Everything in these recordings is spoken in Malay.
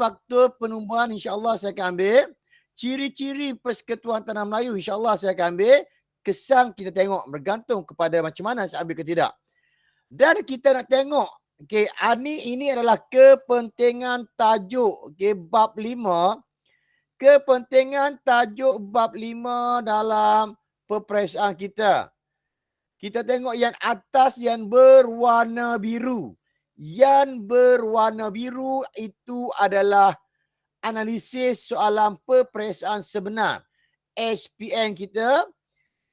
faktor penumbuhan insya-Allah saya akan ambil. Ciri-ciri Persekutuan Tanah Melayu insya-Allah saya akan ambil. Kesan kita tengok bergantung kepada macam mana saya ambil ke tidak. Dan kita nak tengok okey, ini adalah kepentingan tajuk okey bab 5. Kepentingan tajuk bab 5 dalam peperiksaan kita. Kita tengok yang atas yang berwarna biru. Yang berwarna biru itu adalah analisis soalan peperiksaan sebenar. SPM kita.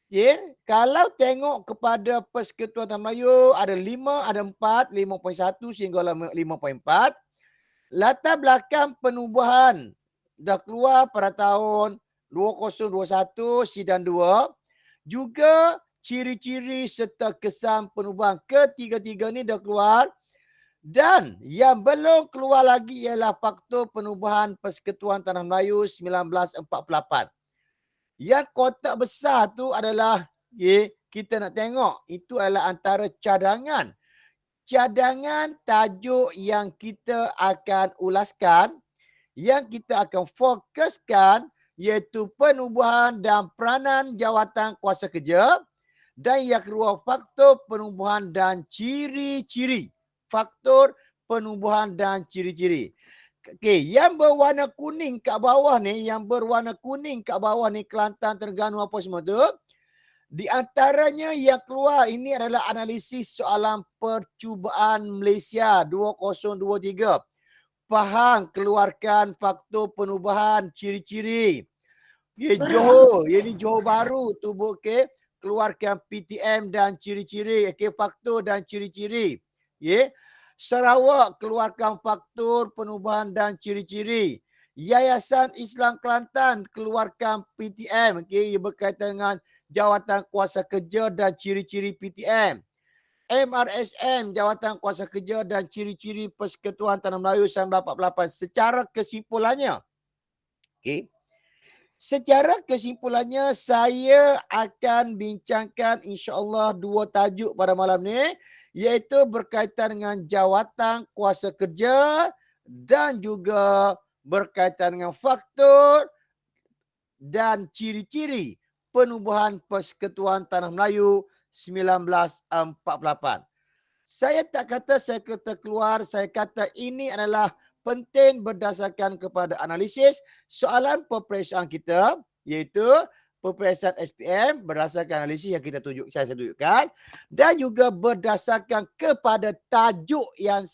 Ya, kalau tengok kepada Persekutuan Tanah Melayu ada 5, ada 4, 5.1 sehingga 5.4. Latar belakang penubuhan dah keluar pada tahun 2021 sidang 2. Juga ciri-ciri serta kesan penubuhan ketiga-tiga ni dah keluar. Dan yang belum keluar lagi ialah faktor penubuhan Persekutuan Tanah Melayu 1948. Yang kotak besar tu adalah kita nak tengok itu adalah antara cadangan. Cadangan tajuk yang kita akan ulaskan, yang kita akan fokuskan iaitu penubuhan dan peranan jawatan kuasa kerja. Dan yang kedua faktor penubuhan dan ciri-ciri. Faktor penubuhan dan ciri-ciri. Okey, yang berwarna kuning kat bawah ni, Kelantan, Terengganu apa semua tu, di antaranya yang keluar ini adalah analisis soalan percubaan Malaysia 2023. Pahang keluarkan faktor penubuhan ciri-ciri. Johor, ini Johor Bahru tu okey, keluarkan PTM dan ciri-ciri, okey, faktor dan ciri-ciri. Sarawak keluarkan faktor penubuhan dan ciri-ciri. Yayasan Islam Kelantan keluarkan PTM, okey, berkaitan dengan jawatan kuasa kerja dan ciri-ciri PTM. MRSM jawatan kuasa kerja dan ciri-ciri Persekutuan Tanah Melayu 1948. Secara kesimpulannya, okey. Secara kesimpulannya saya akan bincangkan insya-Allah 2 tajuk pada malam ni, iaitu berkaitan dengan jawatan kuasa kerja dan juga berkaitan dengan faktor dan ciri-ciri penubuhan Persekutuan Tanah Melayu 1948. Saya tak kata saya kata keluar, saya kata ini adalah penting berdasarkan kepada analisis soalan peperiksaan kita, iaitu peperiksaan SPM berdasarkan analisis yang saya tunjukkan, dan juga berdasarkan kepada tajuk yang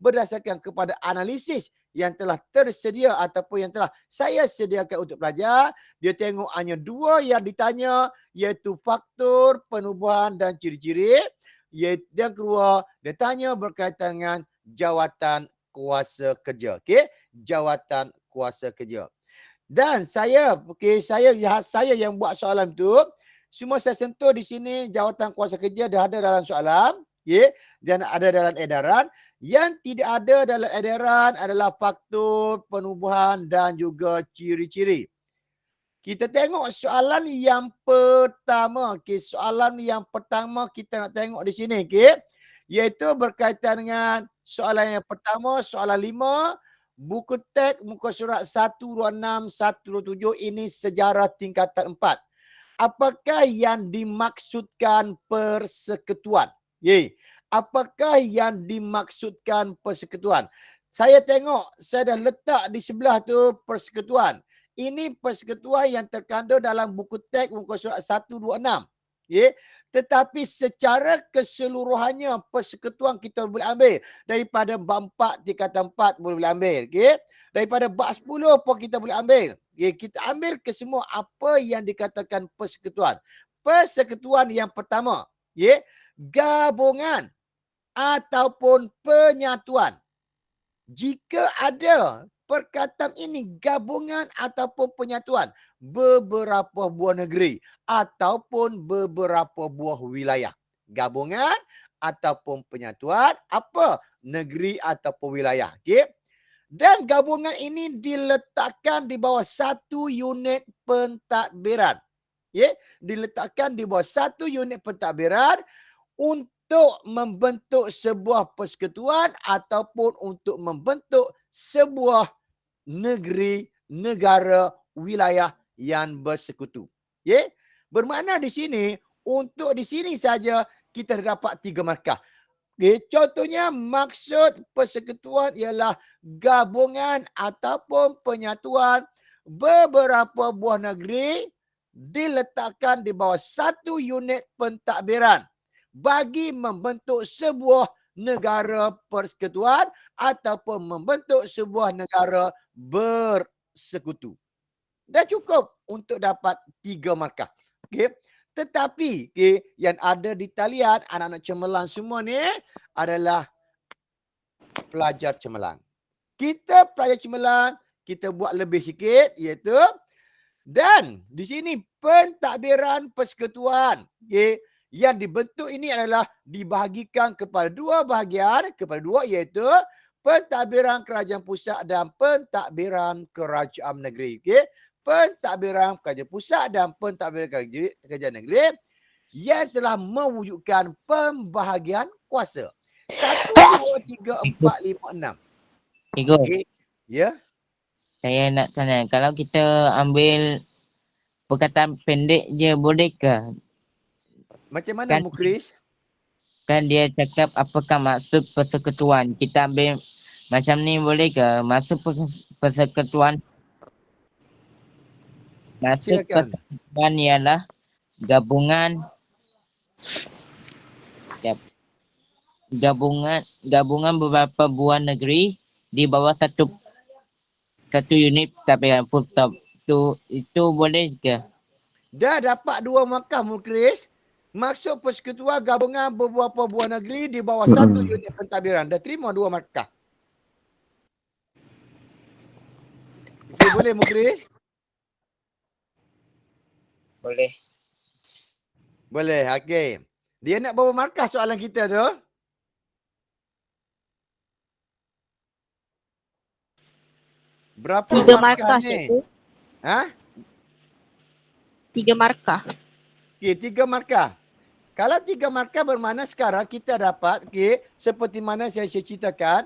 berdasarkan kepada analisis yang telah tersedia ataupun yang telah saya sediakan untuk pelajar. Dia tengok hanya 2 yang ditanya, iaitu faktor penubuhan dan ciri-ciri. Yang kedua, dia tanya berkaitan dengan jawatan kuasa kerja. Okey, jawatan kuasa kerja. Dan saya yang buat soalan tu, semua saya sentuh di sini jawatan kuasa kerja dah ada dalam soalan, dan ada dalam edaran. Yang tidak ada dalam edaran adalah faktor penubuhan dan juga ciri-ciri. Kita tengok soalan yang pertama. Soalan yang pertama kita nak tengok di sini. Iaitu berkaitan dengan soalan yang pertama, soalan 5. Buku teks muka surat 126, 127 ini sejarah tingkatan 4. Apakah yang dimaksudkan persekutuan? Apakah yang dimaksudkan persekutuan? Saya tengok, saya dah letak di sebelah tu persekutuan. Ini persekutuan yang terkandung dalam buku teks muka surat 126. Tetapi secara keseluruhannya persekutuan kita boleh ambil daripada bab 4 tingkatan 4 boleh ambil. Daripada bab 10 pun kita boleh ambil. Kita ambil ke semua apa yang dikatakan persekutuan. Persekutuan yang pertama, gabungan ataupun penyatuan. Jika ada perkataan ini gabungan ataupun penyatuan beberapa buah negeri ataupun beberapa buah wilayah. Gabungan ataupun penyatuan apa? Negeri ataupun wilayah. Dan gabungan ini diletakkan di bawah satu unit pentadbiran. Diletakkan di bawah satu unit pentadbiran untuk membentuk sebuah persekutuan ataupun untuk membentuk sebuah negeri, negara, wilayah yang bersekutu. Okay? Bermakna di sini, untuk di sini saja kita dapat 3 markah. Okay? Contohnya, maksud persekutuan ialah gabungan ataupun penyatuan beberapa buah negeri diletakkan di bawah satu unit pentadbiran bagi membentuk sebuah negara persekutuan ataupun membentuk sebuah negara bersekutu. Dah cukup untuk dapat 3 markah. Okay. Tetapi yang ada di talian anak-anak cemerlang semua ni adalah pelajar cemerlang. Kita pelajar cemerlang, kita buat lebih sikit, iaitu dan di sini pentadbiran persekutuan yang dibentuk ini adalah dibahagikan kepada 2 bahagian, kepada 2, iaitu pentadbiran kerajaan pusat dan pentadbiran kerajaan negeri. Pentadbiran kerajaan pusat dan pentadbiran kerajaan negeri yang telah mewujudkan pembahagian kuasa. 1, 2, 3, 4, 5, 6. Cikgu, Ya. saya nak tanya, kalau kita ambil perkataan pendek je boleh ke? Macam mana Kan- Mukris? Kan dia cakap apakah maksud persekutuan. Kita ambil macam ni boleh ke? Maksud persekutuan. Maksud Silakan. persekutuan ialah gabungan beberapa buah negeri di bawah satu unit pentadbiran. Full stop. Itu boleh ke? Dah dapat 2 markah Mukris. Maksud persekutuan gabungan beberapa buah negeri di bawah satu unit pentadbiran. Dah terima 2 markah. Okay, boleh Mukris? Boleh. Boleh, okey. Dia nak berapa markah soalan kita tu? Berapa 3 markah markah, ni? cikgu. Ha? 3 markah. Okey, 3 markah. Kalau 3 markah bermakna sekarang kita dapat, seperti mana saya ceritakan,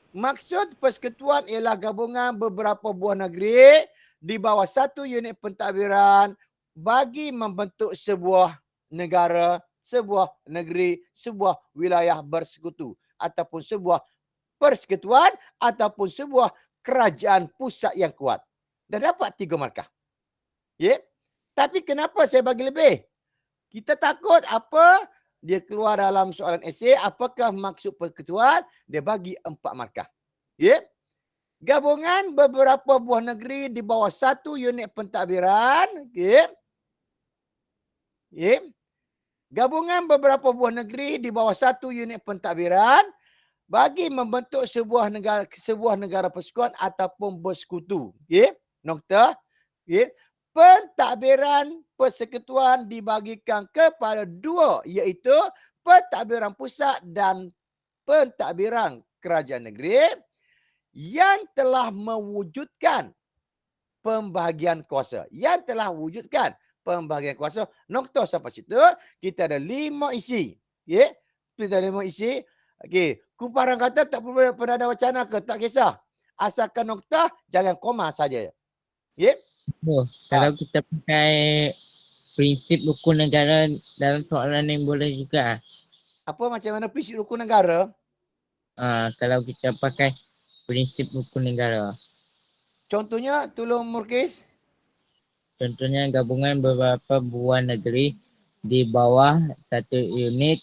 maksud persekutuan ialah gabungan beberapa buah negeri di bawah satu unit pentadbiran bagi membentuk sebuah negara, sebuah negeri, sebuah wilayah bersekutu ataupun sebuah persekutuan ataupun sebuah kerajaan pusat yang kuat. Dah dapat 3 markah. Tapi kenapa saya bagi lebih? Kita takut apa? Dia keluar dalam soalan esei, apakah maksud persekutuan? Dia bagi 4 markah. Gabungan beberapa buah negeri di bawah satu unit pentadbiran. Gabungan beberapa buah negeri di bawah satu unit pentadbiran bagi membentuk sebuah negara persekutuan ataupun bersekutu. Nokta. Pentadbiran persekutuan dibagikan kepada 2, iaitu pentadbiran pusat dan pentadbiran kerajaan negeri yang telah mewujudkan pembahagian kuasa. Yang telah wujudkan pembahagian kuasa. Nokta sampai situ, kita ada 5 isi. Kita ada 5 isi. Kuparan kata tak perlu pernah ada wacana ke, tak kisah. Asalkan nokta, jangan koma saja. Kalau kita pakai prinsip rukun negara dalam soalan ni boleh juga. Apa macam mana prinsip rukun negara? Kalau kita pakai prinsip rukun negara. Contohnya, tolong Murkis. Contohnya gabungan beberapa buah negeri di bawah satu unit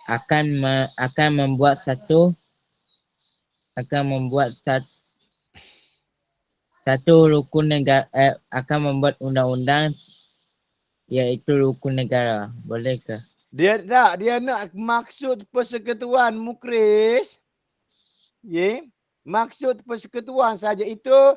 akan membuat satu rukun negara, akan membuat undang-undang iaitu rukun negara. Boleh ke? Dia nak maksud persekutuan Mukris. Maksud persekutuan saja itu.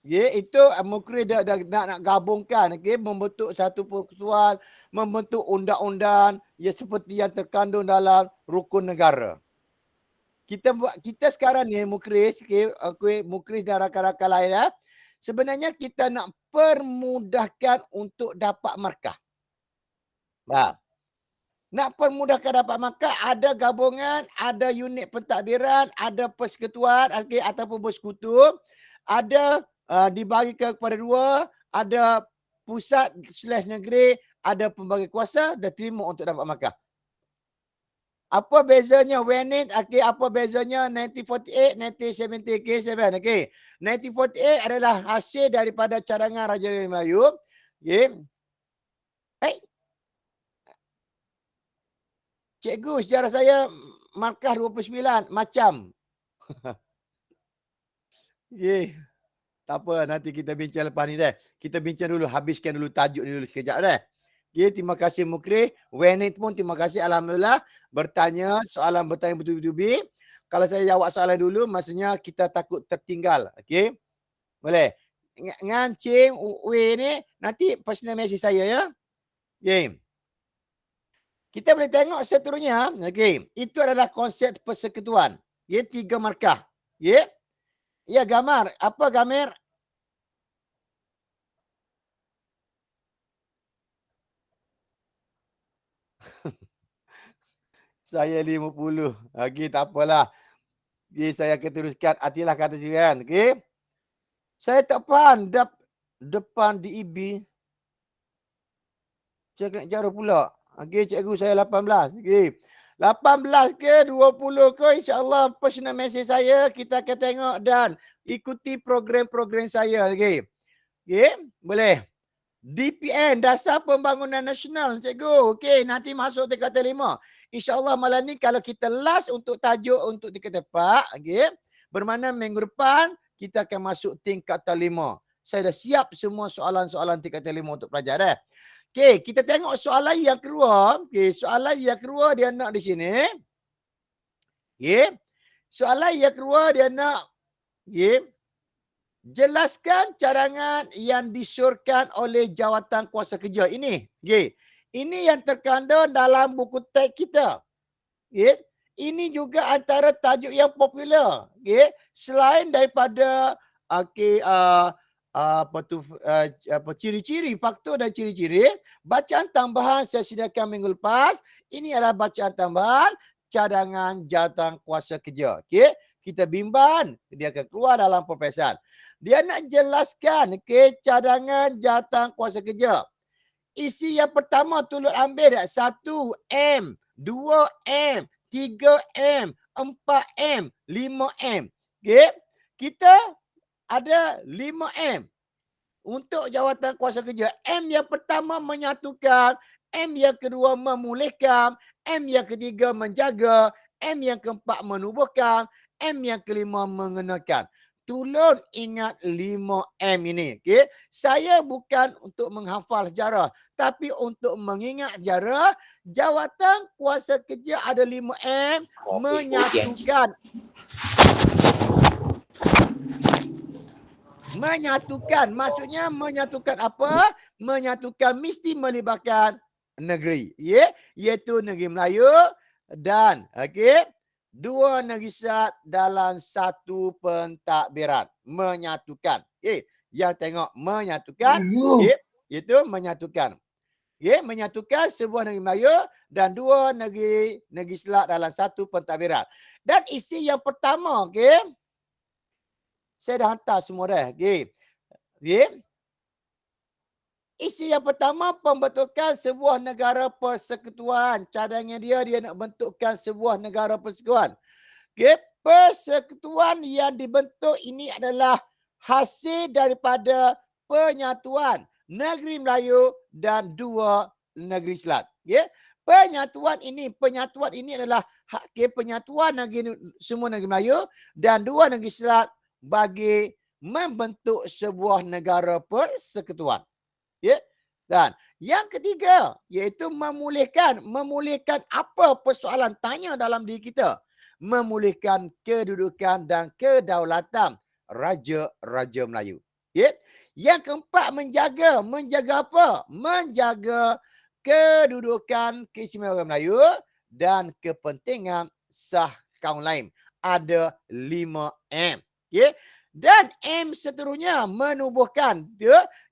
Itu Mukris nak gabungkan, membentuk satu persekutuan, membentuk undang-undang seperti yang terkandung dalam rukun negara. Kita sekarang ni Mukris, Mukris dan rakan-rakan lain, sebenarnya kita nak permudahkan untuk dapat markah. Nak permudahkan dapat makan, ada gabungan, ada unit pentadbiran, ada persekutuan okay, ataupun bersekutu, ada dibagi kepada dua, ada pusat/negeri, ada pembagi kuasa dan terima untuk dapat makan. Apa bezanya Wenit? Okay, apa bezanya 1948, 1970 K7? Okay. 1948 adalah hasil daripada cadangan Raja Melayu. Okay. Cikgu, sejarah saya markah 29 macam. Okay. Tak apa, nanti kita bincang lepas ni deh. Kita bincang dulu, habiskan dulu tajuk ni dulu sekejap deh. Okay, terima kasih Mukri. Wenit pun terima kasih. Alhamdulillah bertanya soalan bertanya betul-betul. Kalau saya jawab soalan dulu, maksudnya kita takut tertinggal. Okay. Boleh. Ngancing Uwe ni, nanti personal message saya ya. Okay. Kita boleh tengok seterusnya. Okay. Itu adalah konsep persekutuan. Okay. 3 markah. Okay. Ya, gambar. Apa gambar? Saya 50. Okey, tak apalah. Okay, saya akan teruskan. Hatilah kata jiran. Okey. Saya tak faham. Depan DEB. Saya kena jaruh pula. Okey, cikgu saya 18. Okey. 18 ke 20 ke insya-Allah personal message saya kita akan tengok dan ikuti program-program saya. Okey. Okey, boleh. DPN, Dasar Pembangunan Nasional, cikgu. Okey, nanti masuk tingkatan 5. InsyaAllah malam ni kalau kita last untuk tajuk untuk tingkatan 4, okey. Bermakna minggu depan kita akan masuk tingkatan 5. Saya dah siap semua soalan-soalan tingkatan 5 untuk pelajar dah. Okey, kita tengok soalan yang kedua. Okey, soalan yang kedua dia nak di sini. Okey. Soalan yang kedua dia nak okey. Jelaskan cadangan yang disyorkan oleh jawatan kuasa kerja. Ini. Okay. Ini yang terkandung dalam buku teks kita. Okay. Ini juga antara tajuk yang popular. Okay. Selain daripada okay, ciri-ciri, faktor dan ciri-ciri, bacaan tambahan saya sediakan minggu lepas. Ini adalah bacaan tambahan cadangan jawatan kuasa kerja. Okay. Kita bimbang, dia akan keluar dalam peperiksaan. Dia nak jelaskan okay, cadangan jawatan kuasa kerja. Isi yang pertama turut ambil 1M, 2M, 3M, 4M, 5M. Okay. Kita ada 5M untuk jawatan kuasa kerja. M yang pertama menyatukan, M yang kedua memulihkan, M yang ketiga menjaga, M yang keempat menubuhkan, M yang kelima mengenakan. Tolong ingat 5M ini. Okay? Saya bukan untuk menghafal sejarah. Tapi untuk mengingat sejarah, jawatan kuasa kerja ada 5M menyatukan. Menyatukan. Maksudnya menyatukan apa? Menyatukan mesti melibatkan negeri. Yeah? Iaitu negeri Melayu dan okay, 2 negeri Sat dalam satu pentadbiran. Menyatukan. Yang tengok menyatukan. Itu menyatukan. Menyatukan sebuah negeri Melayu dan 2 negeri Selat dalam satu pentadbiran. Dan isi yang pertama, saya dah hantar semua dah. Isi yang pertama, pembentukan sebuah negara persekutuan. Cadangan dia nak bentukkan sebuah negara persekutuan. Persekutuan yang dibentuk ini adalah hasil daripada penyatuan negeri Melayu dan 2 negeri Selat. Penyatuan ini adalah penyatuan negeri, semua negeri Melayu dan 2 negeri Selat bagi membentuk sebuah negara persekutuan. Dan yang ketiga iaitu memulihkan. Memulihkan apa persoalan tanya dalam diri kita? Memulihkan kedudukan dan kedaulatan Raja-Raja Melayu. Yang keempat menjaga. Menjaga apa? Menjaga kedudukan keistimewaan Melayu dan kepentingan sah kaum lain. Ada 5M. Dan M seterusnya menubuhkan,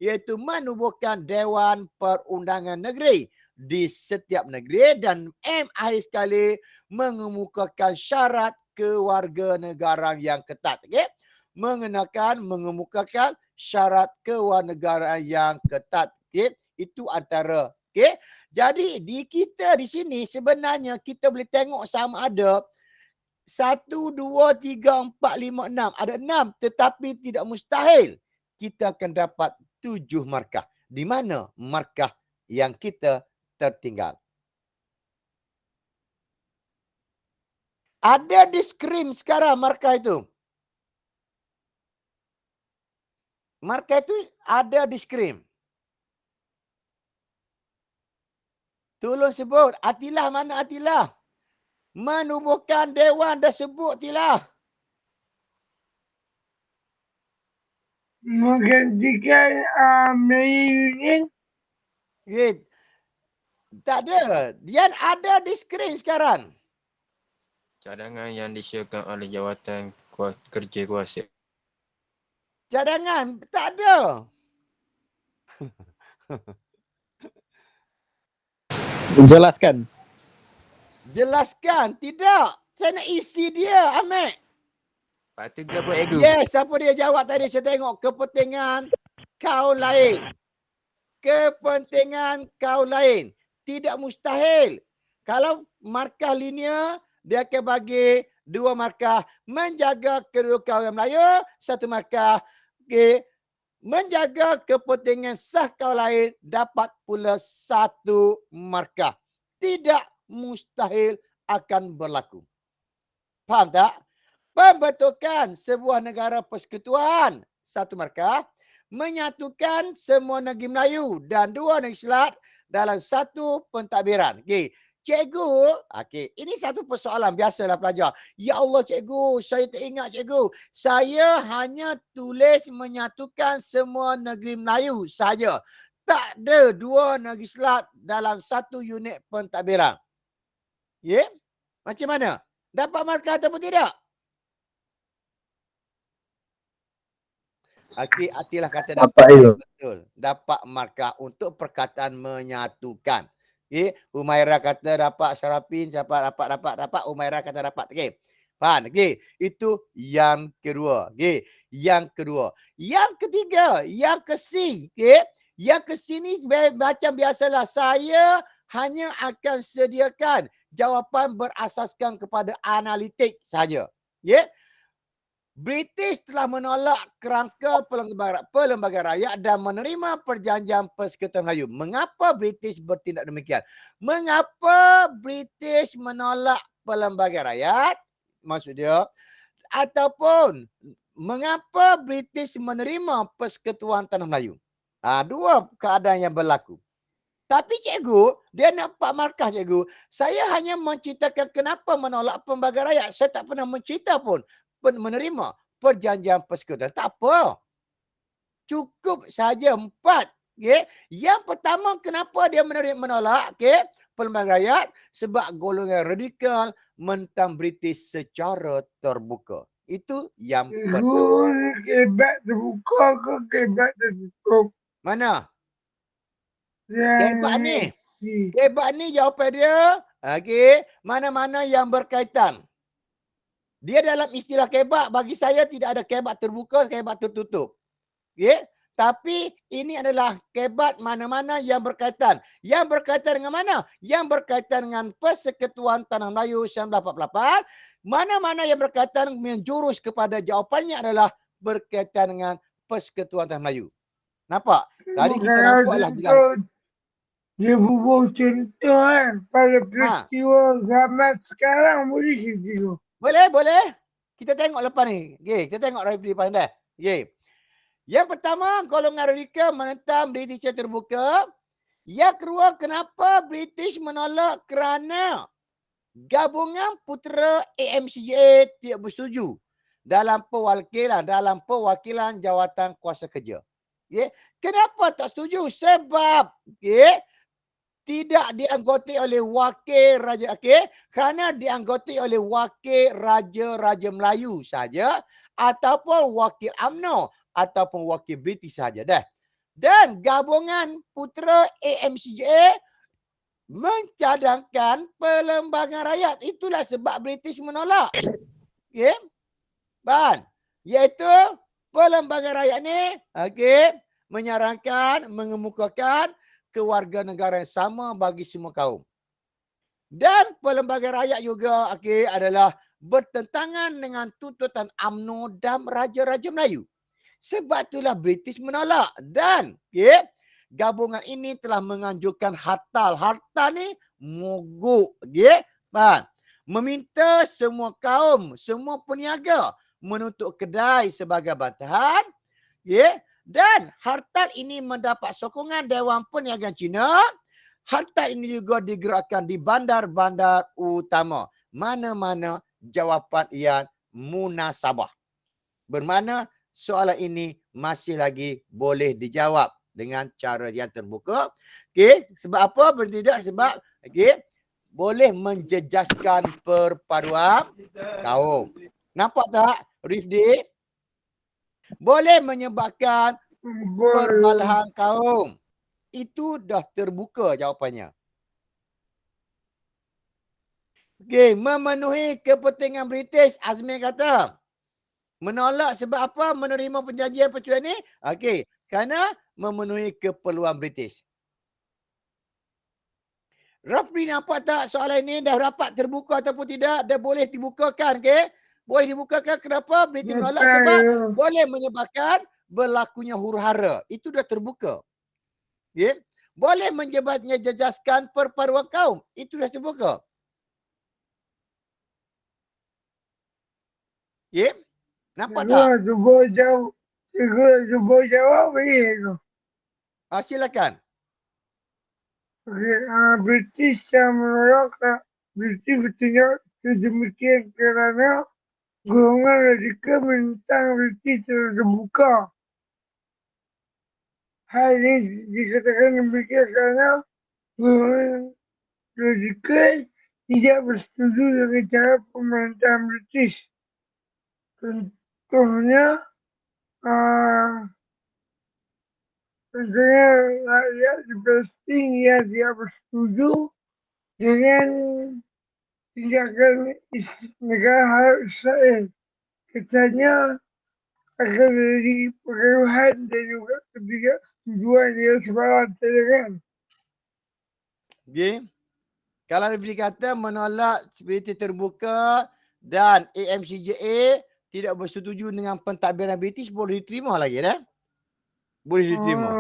iaitu menubuhkan Dewan Perundangan Negeri. di setiap negeri, dan akhir sekali mengemukakan syarat kewarganegaraan yang ketat. Okay? Mengemukakan syarat kewarganegaraan yang ketat. Okay? Itu antara. Okay? Jadi di kita di sini sebenarnya kita boleh tengok sama ada 1, 2, 3, 4, 5, 6. Ada 6 tetapi tidak mustahil kita akan dapat 7 markah. Di mana markah yang kita tertinggal? Ada di skrin sekarang markah itu. Markah itu ada di skrin. Tolong sebut. Atilah mana Atilah? Menubuhkan dewan dah sebut Atilah. Menggantikan Melayu Union. Okay. Tak ada. Dian ada di skrin sekarang. Cadangan yang disediakan oleh jawatan kerja kuasa. Cadangan tak ada. Jelaskan. Jelaskan. Tidak. Saya nak isi dia, Ahmed. Lepas tu dia buat ego. Yes, siapa dia jawab tadi? Saya tengok kepentingan kaum lain. Kepentingan kaum lain. Tidak mustahil. Kalau markah linear, dia akan bagi 2 markah. Menjaga kedudukan orang Melayu, 1 markah. Okay. Menjaga kepentingan sah kaum lain, dapat pula 1 markah. Tidak mustahil akan berlaku. Faham tak? Pembentukan sebuah negara persekutuan, 1 markah. Menyatukan semua negeri Melayu dan 2 negeri Selat dalam 1 pentadbiran. Okay. Cikgu, okay, ini satu persoalan biasalah pelajar. Ya Allah cikgu, saya tak ingat cikgu. Saya hanya tulis menyatukan semua negeri Melayu saja. Tak ada 2 negeri Selat dalam 1 unit pentadbiran. Ya? Yeah? Macam mana? Dapat markah ataupun tidak? Okey, Atilah kata dapat. Betul. Dapat markah untuk perkataan menyatukan. Okey, Umairah kata dapat, Syarafin siapa dapat, Umairah kata dapat. Okey. Faham? Okey, itu yang kedua. Okey, yang kedua. Yang ketiga, yang ke-C. Okey, yang ke-C ni macam biasalah, saya hanya akan sediakan jawapan berasaskan kepada analitik saja. Okey. British telah menolak kerangka pelembagaran rakyat dan menerima perjanjian Persekutuan Melayu. Mengapa British bertindak demikian? Mengapa British menolak pelembagaran rakyat? Maksud dia, ataupun mengapa British menerima Persekutuan Tanah Melayu? 2 keadaan yang berlaku. Tapi cikgu, dia nak 4 markah cikgu. Saya hanya menceritakan kenapa menolak pelembagaran rakyat. Saya tak pernah mencerita pun menerima perjanjian persekutuan. Tak apa. Cukup saja 4. Okay? Yang pertama, kenapa dia menolak pelembagaran rakyat? Sebab golongan radikal mentang British secara terbuka. Itu yang pertama. Kebat terbuka ke kebat tertutup? Mana? Yang Kebat ni. Kebat ni jawapan dia. Okay. Mana-mana yang berkaitan. Dia dalam istilah kebat, bagi saya tidak ada kebat terbuka, kebat tertutup. Okay? Tapi ini adalah kebat mana-mana yang berkaitan. Yang berkaitan dengan mana? Yang berkaitan dengan Persekutuan Tanah Melayu 1948. Mana-mana yang berkaitan menjurus kepada jawapannya adalah berkaitan dengan Persekutuan Tanah Melayu. Nampak? Tadi kita nampaklah bilang. Dia bubuh contoh kan. Pada peristiwa zaman sekarang boleh kita. Boleh. Kita tengok lepas ni. Okay, kita tengok lepas ni dah. Okay. Yang pertama, golongan radikal menentang British terbuka. Yang kedua, kenapa British menolak? Kerana gabungan putera AMCA tidak bersetuju dalam perwakilan jawatan kuasa kerja. Okay. Kenapa tak setuju? Sebab tidak dianggoti oleh wakil raja, kerana dianggoti oleh wakil raja-raja Melayu saja ataupun wakil UMNO ataupun wakil British saja dah. Dan gabungan putera AMCA mencadangkan perlembagaan rakyat. Itulah sebab British menolak. Okey. Ban. Iaitu perlembagaan rakyat ni okey, menyarankan, mengemukakan kewarganegaraan yang sama bagi semua kaum. Dan perlembagaan rakyat juga okey adalah bertentangan dengan tuntutan UMNO dan Raja-Raja Melayu. Sebab itulah British menolak dan okey, gabungan ini telah menganjurkan hartal. Hartal ni mogok, okey? Faham? Meminta semua kaum, semua peniaga menutup kedai sebagai bantahan, okey? Dan hartal ini mendapat sokongan Dewan Perniagaan Cina. Hartal ini juga digerakkan di bandar-bandar utama. Mana-mana jawapan yang munasabah. Bermakna soalan ini masih lagi boleh dijawab dengan cara yang terbuka. Okey, sebab apa? Bertindak sebab okey, boleh menjejaskan perpaduan kaum. Nampak tak, Rifdi? Boleh menyebabkan perbalahan kaum. Itu dah terbuka jawapannya. Okey, memenuhi kepentingan British, Azmi kata. Menolak sebab apa menerima perjanjian percuma ni? Okey, kerana memenuhi keperluan British. Rafli nampak tak soalan ini dah dapat terbuka ataupun tidak? Dah boleh dibukakan, okey? Boleh dibukakan kenapa? British menolak sebab boleh menyebabkan berlakunya huru-hara. Itu dah terbuka. Okey? Boleh menyebabkan jejaskan perpaduan kaum. Itu dah terbuka. Okey? Nampak tak? Cuba jawab boleh tu. Silakan. British yang menolak British bertindak sedemikian kerana golongan radikal menentang British terbuka. Hal ini dikatakan demikian kerana golongan radikal tidak bersetuju dengan cara pemerintahan British. Contohnya, rakyat di Palestin yang tidak bersetuju dengan tindakan negara Arab Israel. Katanya akan menjadi pengaruhan dan juga ketidaksetujuan yang sebarang terdengar. Okey. Kalau lebih kata menolak seperti terbuka dan AMCJA tidak bersetuju dengan pentadbiran British boleh diterima lagi dah. Boleh diterima.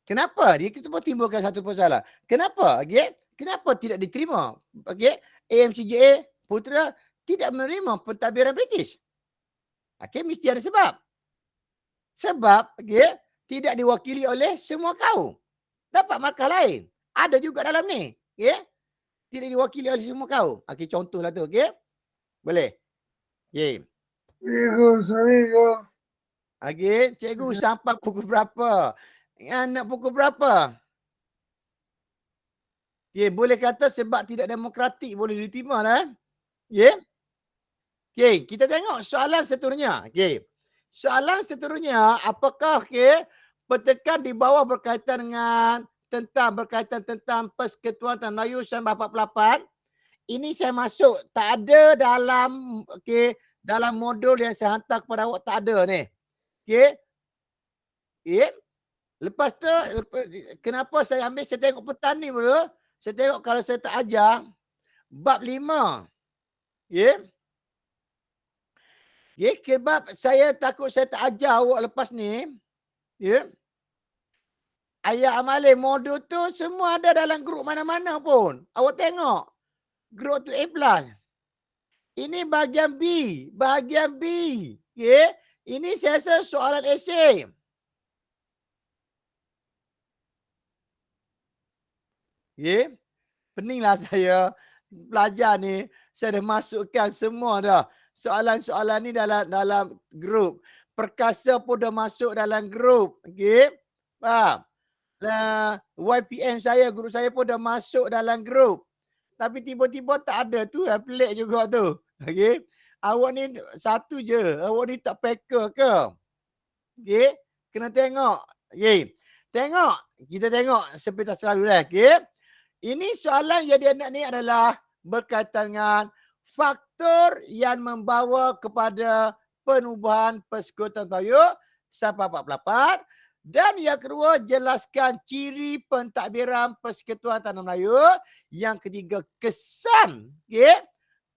Kenapa? Dia kita pun timbulkan satu persoalan. Kenapa? Okey. Kenapa tidak diterima? Okey. AMCJA Putra tidak menerima pentadbiran British. Okey, mesti ada sebab. Sebab okey, tidak diwakili oleh semua kaum. Dapat markah lain. Ada juga dalam ni. Okey. Tidak diwakili oleh semua kaum. Okey, contohlah tu, okey. Boleh. Okey. Okey, cikgu sampai pukul berapa? Nak pukul berapa? Okey, boleh kata sebab tidak demokratik boleh diterima lah. Okey. Okey, kita tengok soalan seterusnya. Okey. Soalan seterusnya, apakah okey petekan di bawah berkaitan dengan berkaitan tentang Persekutuan Tanah Melayu 1948. Ini saya masuk tak ada dalam okey dalam modul yang saya hantar kepada awak, tak ada ni. Okey. Okey. Lepas tu kenapa saya ambil, saya tengok petani dulu. Saya tengok kalau saya tak ajar bab 5. Okey. Okey, sebab saya takut saya tak ajar awak lepas ni. Okey. Ayat amalin modul tu semua ada dalam grup mana-mana pun. Awak tengok. Grup tu A+. Ini bahagian B. Bahagian B. Okay. Ini saya rasa soalan esei. Okay. Peninglah saya belajar ni. Saya dah masukkan semua dah. Soalan-soalan ni dalam grup. Perkasa pun dah masuk dalam grup. Okay. Faham? YPM saya, grup saya pun dah masuk dalam grup. Tapi tiba-tiba tak ada tu, pelik juga tu. Okey. Awak ni satu je, awak ni tak packer ke? Okey. Kena tengok. Okey. Kita tengok seperti selalu dah. Okey. Ini soalan yang dia nak ni adalah berkaitan dengan faktor yang membawa kepada penubuhan Persekutuan Melayu sampai 48. Dan yang kedua, jelaskan ciri pentadbiran Persekutuan Tanah Melayu. Yang ketiga, kesan. Okay?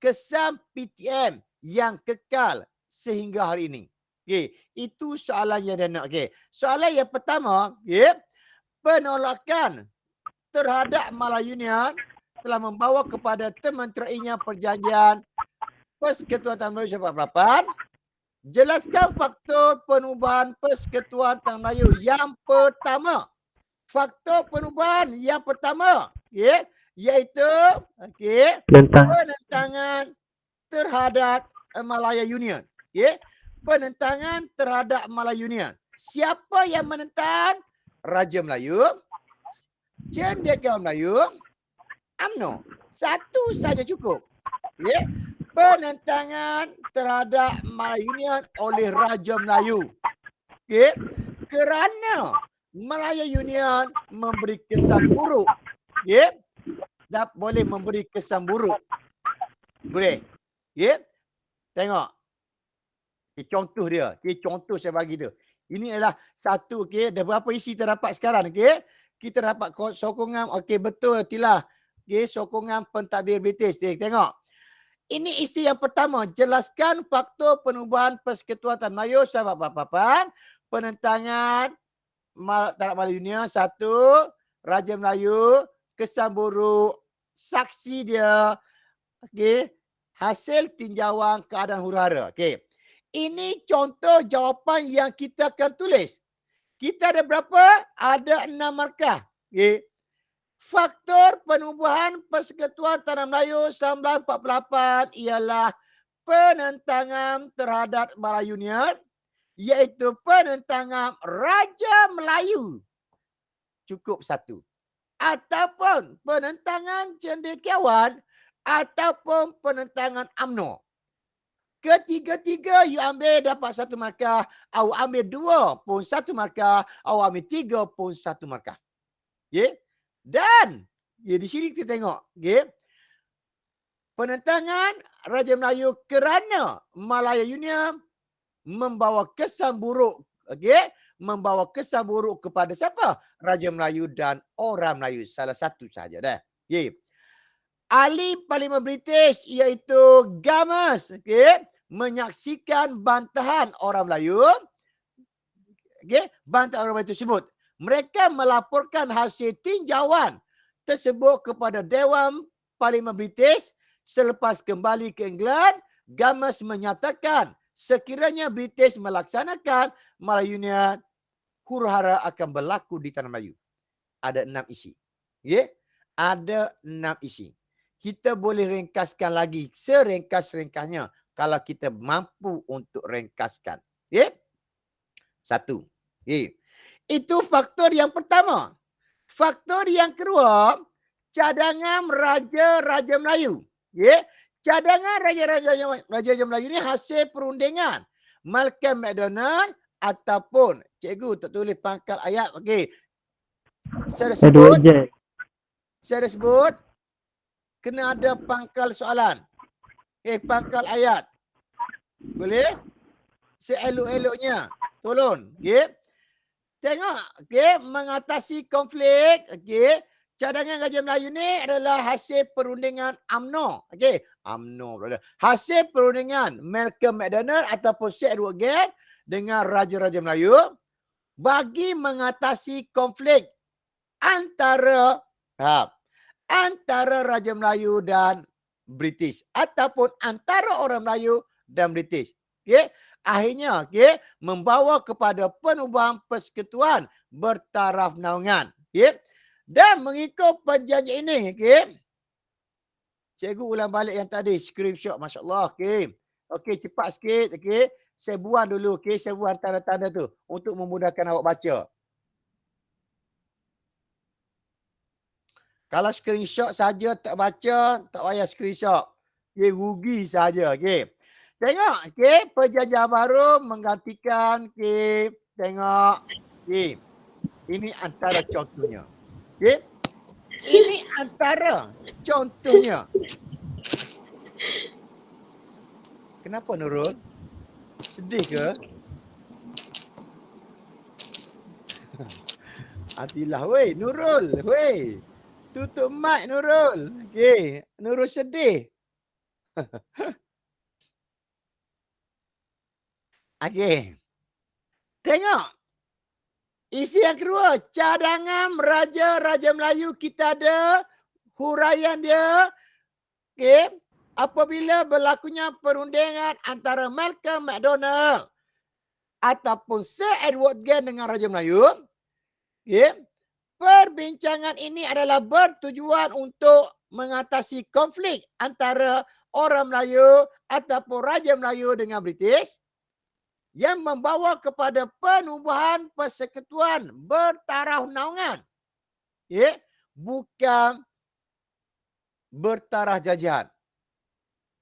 Kesan PTM yang kekal sehingga hari ini. Okay. Itu soalan yang dia nak. Okay. Soalan yang pertama, okay? Penolakan terhadap Malayunion telah membawa kepada termenterainya perjanjian Persekutuan Tanah Melayu 48. Jelaskan faktor penubuhan Persekutuan Tanah Melayu yang pertama. Faktor penubuhan yang pertama, okay, iaitu okay, penentangan terhadap Malaya Union. Okay. Penentangan terhadap Malaya Union. Siapa yang menentang? Raja Melayu, Cendekia Melayu, UMNO. Satu saja cukup. Okay. Penentangan terhadap Malaya Union oleh Raja Melayu. Okay. Kerana Malaya Union memberi kesan buruk. Okay. Dan boleh memberi kesan buruk. Boleh. Okay. Tengok. Okay, contoh dia. Okay, contoh saya bagi dia. Ini adalah satu, okay. Dah berapa isi kita dapat sekarang, okay. Kita dapat sokongan, okay, betul, Tilah. Okay, sokongan pentadbir British. Okay, tengok. Ini isi yang pertama. Jelaskan faktor penubuhan Persekutuan Tanah Melayu sahabat Bapak-Bapak. Penentangan terhadap Malaya Union. Satu, Raja Melayu, kesan buruk, saksi dia, okay, hasil tinjauan keadaan huru-hara. Okay. Ini contoh jawapan yang kita akan tulis. Kita ada berapa? Ada 6 markah. Okay. Faktor penubuhan Persekutuan Tanah Melayu 1948 ialah penentangan terhadap Malaya Union, iaitu penentangan Raja Melayu. Cukup satu. Ataupun penentangan cendekiawan ataupun penentangan UMNO. Ketiga-tiga you ambil dapat 1 markah, awak ambil 2 pun 1 markah, awak ambil 3 pun 1 markah. Okay? Dan di sini kita tengok, okay? Penentangan Raja Melayu kerana Malaya Union membawa kesan buruk, okay? Membawa kesan buruk kepada siapa? Raja Melayu dan orang Melayu. Salah satu saja dah. Okay. Ahli Parlimen British iaitu Gamas, okay, menyaksikan bantahan orang Melayu, okay, bantahan orang Melayu tersebut. Mereka melaporkan hasil tinjauan tersebut kepada Dewan Parlimen British. Selepas kembali ke England, Gamas menyatakan sekiranya British melaksanakan Malaya Union, huru-hara akan berlaku di Tanah Melayu. Ada 6 isi. Okay? Ada 6 isi. Kita boleh ringkaskan lagi serengkas-ringkasnya kalau kita mampu untuk ringkaskan. Okay? 1. Okay. Itu faktor yang pertama. Faktor yang kedua, cadangan Raja Melayu. Okay? Cadangan Raja Melayu ni hasil perundingan Malcolm McDonald ataupun, cikgu tak tulis pangkal ayat. Okey. Saya sebut kena ada pangkal soalan. Pangkal ayat. Boleh? Seelok-eloknya. Tolong. Okey. Tengok. Okey. Mengatasi konflik. Okey. Cadangan Raja Melayu ni adalah hasil perundingan UMNO. Okey. UMNO. Hasil perundingan Malcolm McDonald ataupun Sir Edward Gate dengan Raja-Raja Melayu bagi mengatasi konflik antara Raja Melayu dan British ataupun antara orang Melayu dan British. Okey, akhirnya okey membawa kepada penubuhan persekutuan bertaraf naungan. Okey. Dan mengikut perjanjian ini, okey. Cikgu ulang balik yang tadi screenshot, masya-Allah. Okey. Okey, cepat sikit, okey. Saya buang dulu, okey. Saya buang tanda-tanda tu untuk memudahkan awak baca. Kalau screenshot saja tak baca, tak payah screenshot. Okay, rugi saja. Okay. Tengok, okay. Perjanjian baru menggantikan, okay. Tengok. Okay. Ini antara contohnya. Okey. Ini antara contohnya. Kenapa Nurul? Sedih ke? Hatilah weh Nurul, weh. Tutup mic Nurul. Okey, Nurul sedih. Okey. Tengok. Isi yang kedua, cadangan Raja Melayu kita ada huraian dia. Okey. Apabila berlakunya perundingan antara Malcolm McDonald ataupun Sir Edward Gen dengan Raja Melayu, okey. Perbincangan ini adalah bertujuan untuk mengatasi konflik antara orang Melayu ataupun Raja Melayu dengan British yang membawa kepada penubuhan persekutuan bertaraf naungan. Ya, bukan bertaraf jajahan.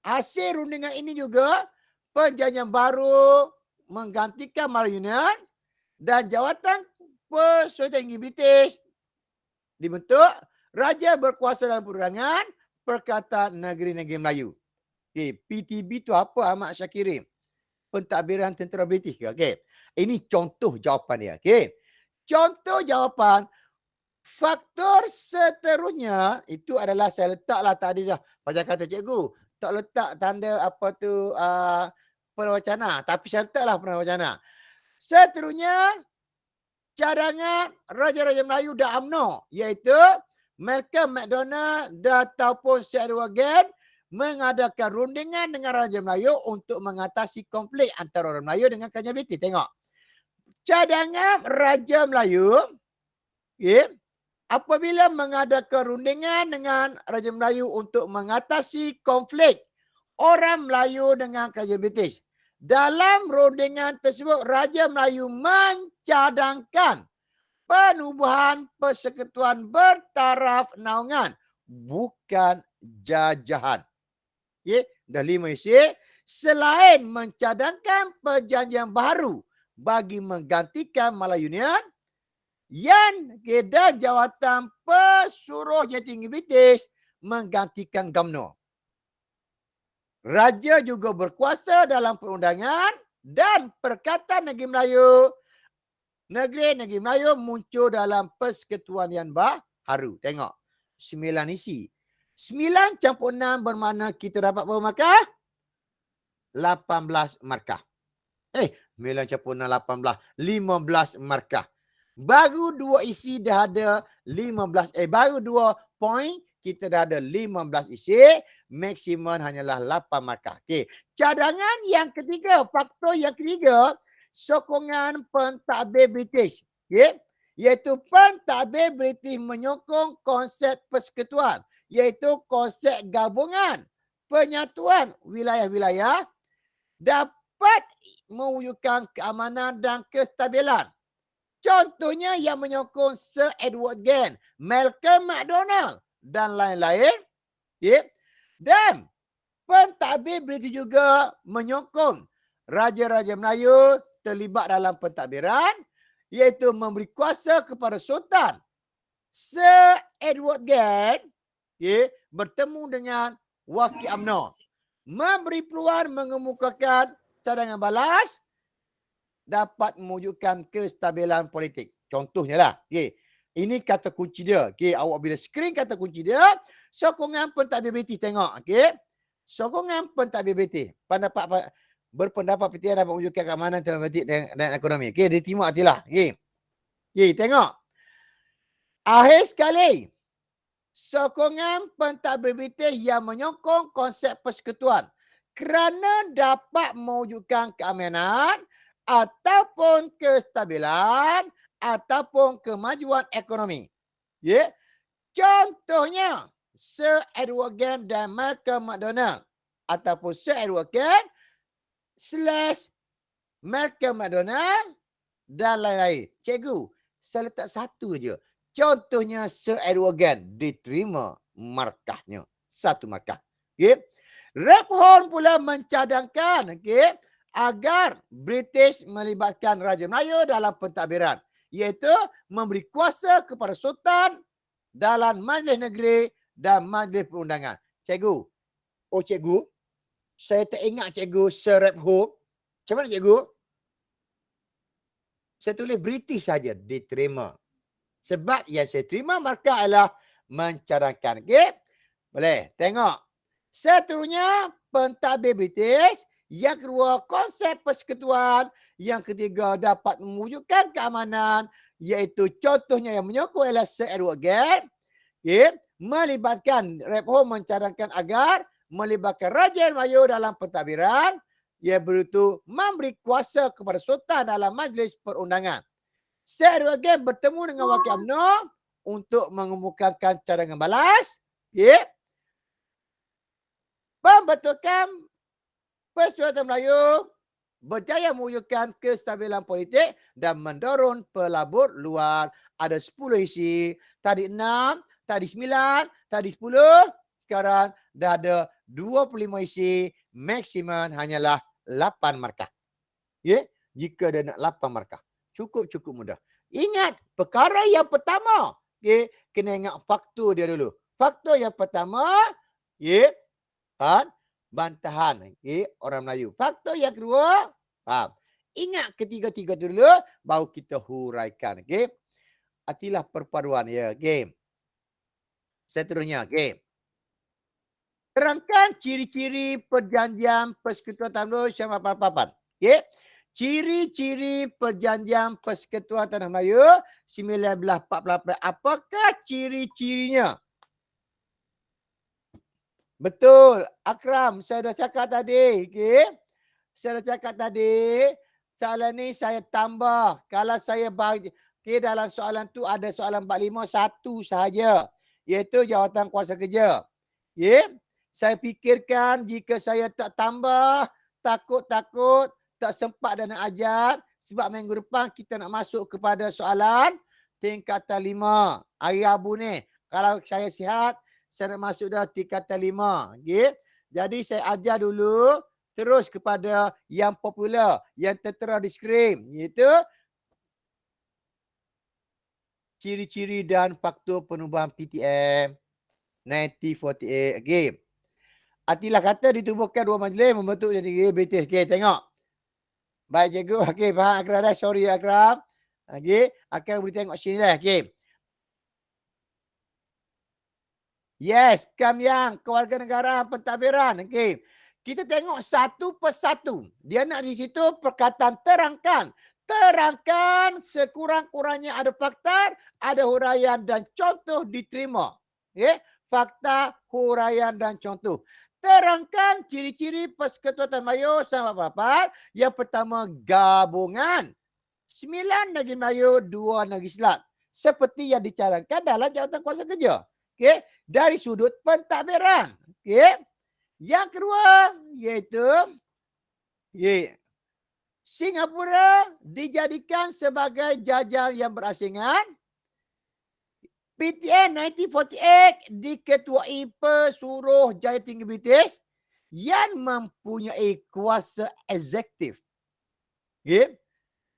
Hasil rundingan ini juga perjanjian baru menggantikan Melayu Union dan jawatan Perserikatan Inggeris British dibentuk. Raja berkuasa dalam perundangan Perkataan Negeri-Negeri Melayu. Okay. PTB tu apa Ahmad Syakirin? Pentadbiran tentera British ke? Okay. Ini contoh jawapan dia. Okay. Contoh jawapan. Faktor seterusnya itu adalah saya letaklah tadi dah. Macam kata cikgu. Tak letak tanda apa tu perwacana. Tapi saya letaklah perwacana. Seterusnya cadangan Raja-Raja Melayu dan UMNO. Iaitu Malcolm McDonald ataupun Sir Edward Gen mengadakan rundingan dengan Raja Melayu untuk mengatasi konflik antara orang Melayu dengan kerajaan British. Tengok. Cadangan Raja Melayu, okay, apabila mengadakan rundingan dengan Raja Melayu untuk mengatasi konflik orang Melayu dengan kerajaan British. Dalam rundingan tersebut, Raja Melayu mencadangkan penubuhan persekutuan bertaraf naungan, bukan jajahan. Okay. Dah 5 isi. Selain mencadangkan perjanjian baru bagi menggantikan Melayu Union, yang dan jawatan Pesuruhjaya Tinggi British menggantikan UMNO. Raja juga berkuasa dalam perundangan dan Perkataan Negeri Melayu. Negeri-negeri Melayu muncul dalam persekutuan yang baru. Tengok. 9 isi. 9 campur 6 bermakna kita dapat berapa markah? 18 markah. 9 campur 6, 18. 15 markah. Baru 2 isi dah ada 15. Baru 2 poin kita dah ada 15 isi. Maksimum hanyalah 8 markah. Okey. Cadangan yang ketiga, faktor yang ketiga, sokongan pentadbir British. Okay? Iaitu pentadbir British menyokong konsep persekutuan. Iaitu konsep gabungan penyatuan wilayah-wilayah dapat mewujudkan keamanan dan kestabilan. Contohnya yang menyokong Sir Edward Gen, Malcolm McDonald dan lain-lain. Okay? Dan pentadbir British juga menyokong Raja-Raja Melayu terlibat dalam pentadbiran, iaitu memberi kuasa kepada Sultan. Sir Edward Gen, okay, bertemu dengan Wakil UMNO, memberi peluang mengemukakan cadangan balas dapat mewujudkan kestabilan politik. Contohnya lah. Okay. Ini kata kunci dia. Okay. Awak bila screen kata kunci dia, sokongan pentadbir British. Tengok. Okay. Sokongan pentadbir British. Berpendapat PTN dapat mewujudkan keamanan politik dan ekonomi. Okay. Diterima hatilah. Okay. Okay. Tengok. Akhir sekali. Sokongan pentadbir British yang menyokong konsep persekutuan kerana dapat mewujudkan keamanan ataupun kestabilan ataupun kemajuan ekonomi. Ya. Contohnya Sir Edward Gen dan Malcolm McDonald ataupun Sir Edward Gen / Malcolm McDonald dan lain-lain. Cikgu, saya letak satu je. Contohnya Sir Edward Gen diterima markahnya. 1 markah. Okay. Raphorn pula mencadangkan, okay, agar British melibatkan Raja Melayu dalam pentadbiran. iaitu memberi kuasa kepada Sultan dalam Majlis Negeri dan Majlis Perundangan. Cikgu. Oh cikgu. Saya tak ingat cikgu Sir Rep Home. Macam mana cikgu? Saya tulis British saja diterima. Sebab yang saya terima markah adalah mencadangkan. Okey? Boleh. Tengok. Seterusnya pentadbir British. Yang kedua konsep persekutuan. Yang ketiga dapat mewujudkan keamanan. Iaitu contohnya yang menyokong ialah Sir Edward Gate. Okay. Melibatkan Rep Home mencadangkan agar melibatkan Raja Melayu dalam pentadbiran. Ia beritu memberi kuasa kepada Sultan dalam Majlis Perundangan. Sir Edward Gate bertemu dengan Wakil UMNO untuk mengemukakan cadangan balas. Okay. Pembentukan Persekutuan Melayu berjaya mewujudkan kestabilan politik dan mendorong pelabur luar. Ada 10 isi. Tadi 6, tadi 9, tadi 10. Sekarang dah ada 25 isi. Maksimum hanyalah 8 markah. Okay? Jika dia nak 8 markah. Cukup mudah. Ingat, perkara yang pertama. Okay? Kena ingat faktor dia dulu. Faktor yang pertama. Okay? Bantahan. Okay? Orang Melayu. Faktor yang kedua. Faham? Ingat ketiga-tiga dulu. Baru kita huraikan. Okay? Artilah perpaduan. Ya. Okay? Seterusnya. Okay? Terangkan ciri-ciri perjanjian Persekutuan Tanah Melayu 1988. Okay? Ciri-ciri perjanjian Persekutuan Tanah Melayu 1948. Apakah ciri-cirinya? Betul. Akram, saya dah cakap tadi. Okay? Saya dah cakap tadi. Soalan ni saya tambah. Kalau saya bagi, okay, dalam soalan tu ada soalan 45, satu sahaja. Iaitu jawatan kuasa kerja. Okay? Saya fikirkan jika saya tak tambah, takut-takut, tak sempat dan nak ajar. Sebab minggu depan kita nak masuk kepada soalan tingkatan 5. Hari Rabu ni. Kalau saya sihat, saya nak masuk dah tingkatan 5. Okay? Jadi saya ajar dulu, terus kepada yang popular, yang tertera di skrin. Iaitu ciri-ciri dan faktor penubuhan PTM 1948. Okay. Artilah kata ditubuhkan dua majlis membentuk jadi British. Okay, tengok. Baik cikgu. Okay, faham Akram dah. Sorry Akram. Okay, akan boleh tengok sini dah. Okay. Yes, Kamyang, Kewarganegaraan Pentadbiran. Okay. Kita tengok satu persatu. Dia nak di situ perkataan terangkan. Terangkan sekurang-kurangnya ada fakta, ada huraian dan contoh diterima. Okay. Fakta, huraian dan contoh. Terangkan ciri-ciri Persekutuan Melayu 1948. Yang pertama, gabungan 9 negeri Melayu, 2 negeri Selat. Seperti yang dicadangkan dalam jawatan kuasa kerja. Okay? Dari sudut pentadbiran. Okay? Yang kedua, iaitu Singapura dijadikan sebagai jajah yang berasingan. PTN 1948 diketuai Pesuruh Jaya Tinggi British yang mempunyai kuasa eksekutif. Okay.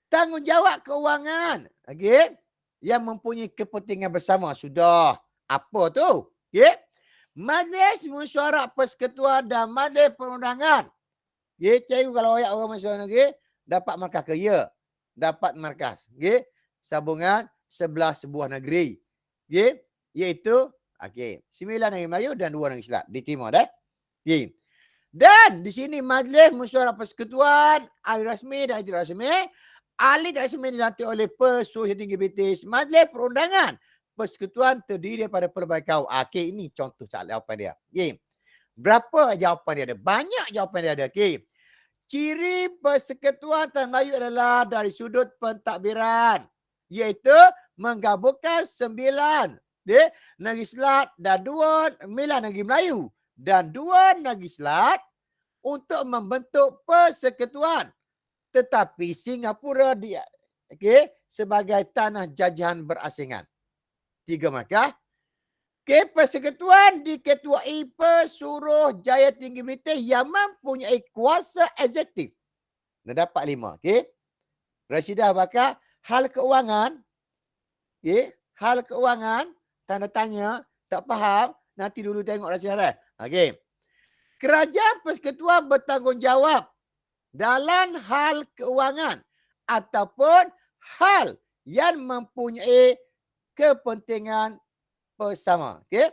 Tanggungjawab keuangan. Okay. Yang mempunyai kepentingan bersama. Sudah. Apa tu? Okay. Majlis Mesyuarat Persekutuan dan Majlis Perundangan. Okay. Cikgu kalau ayat orang mesyuarat negeri, dapat markah ke? Ya. Dapat markah. Okay. Sambungan 11 sebuah negeri. Okay. Iaitu, okay, 9 negeri Melayu dan 2 negeri Selat. Diterima dah. Okay. Dan di sini Majlis Mesyuarat Persekutuan, ahli rasmi dan tidak rasmi. Ahli tidak rasmi dilantik oleh Pesuruh Jaya Tinggi British. Majlis Perundangan Persekutuan terdiri daripada pelbagai kaum. Okay, ini contoh jawapan dia. Okay. Berapa jawapan dia ada? Banyak jawapan dia ada. Okay. Ciri Persekutuan Tanah Melayu adalah dari sudut pentadbiran. Iaitu menggabungkan 9 negeri Selat dan 9 negeri Melayu dan 2 negeri Selat untuk membentuk persekutuan. Tetapi Singapura sebagai tanah jajahan berasingan. 3 markah. Persekutuan diketuai Pesuruh Jaya Tinggi British yang mempunyai kuasa eksekutif. Dah dapat 5. Okay. Rashidah bakal hal keuangan, okey, hal keuangan, tanda tanya, tak faham, nanti dulu tengok rasiah. Okey. Kerajaan persekutuan bertanggungjawab dalam hal keuangan ataupun hal yang mempunyai kepentingan bersama. Okey?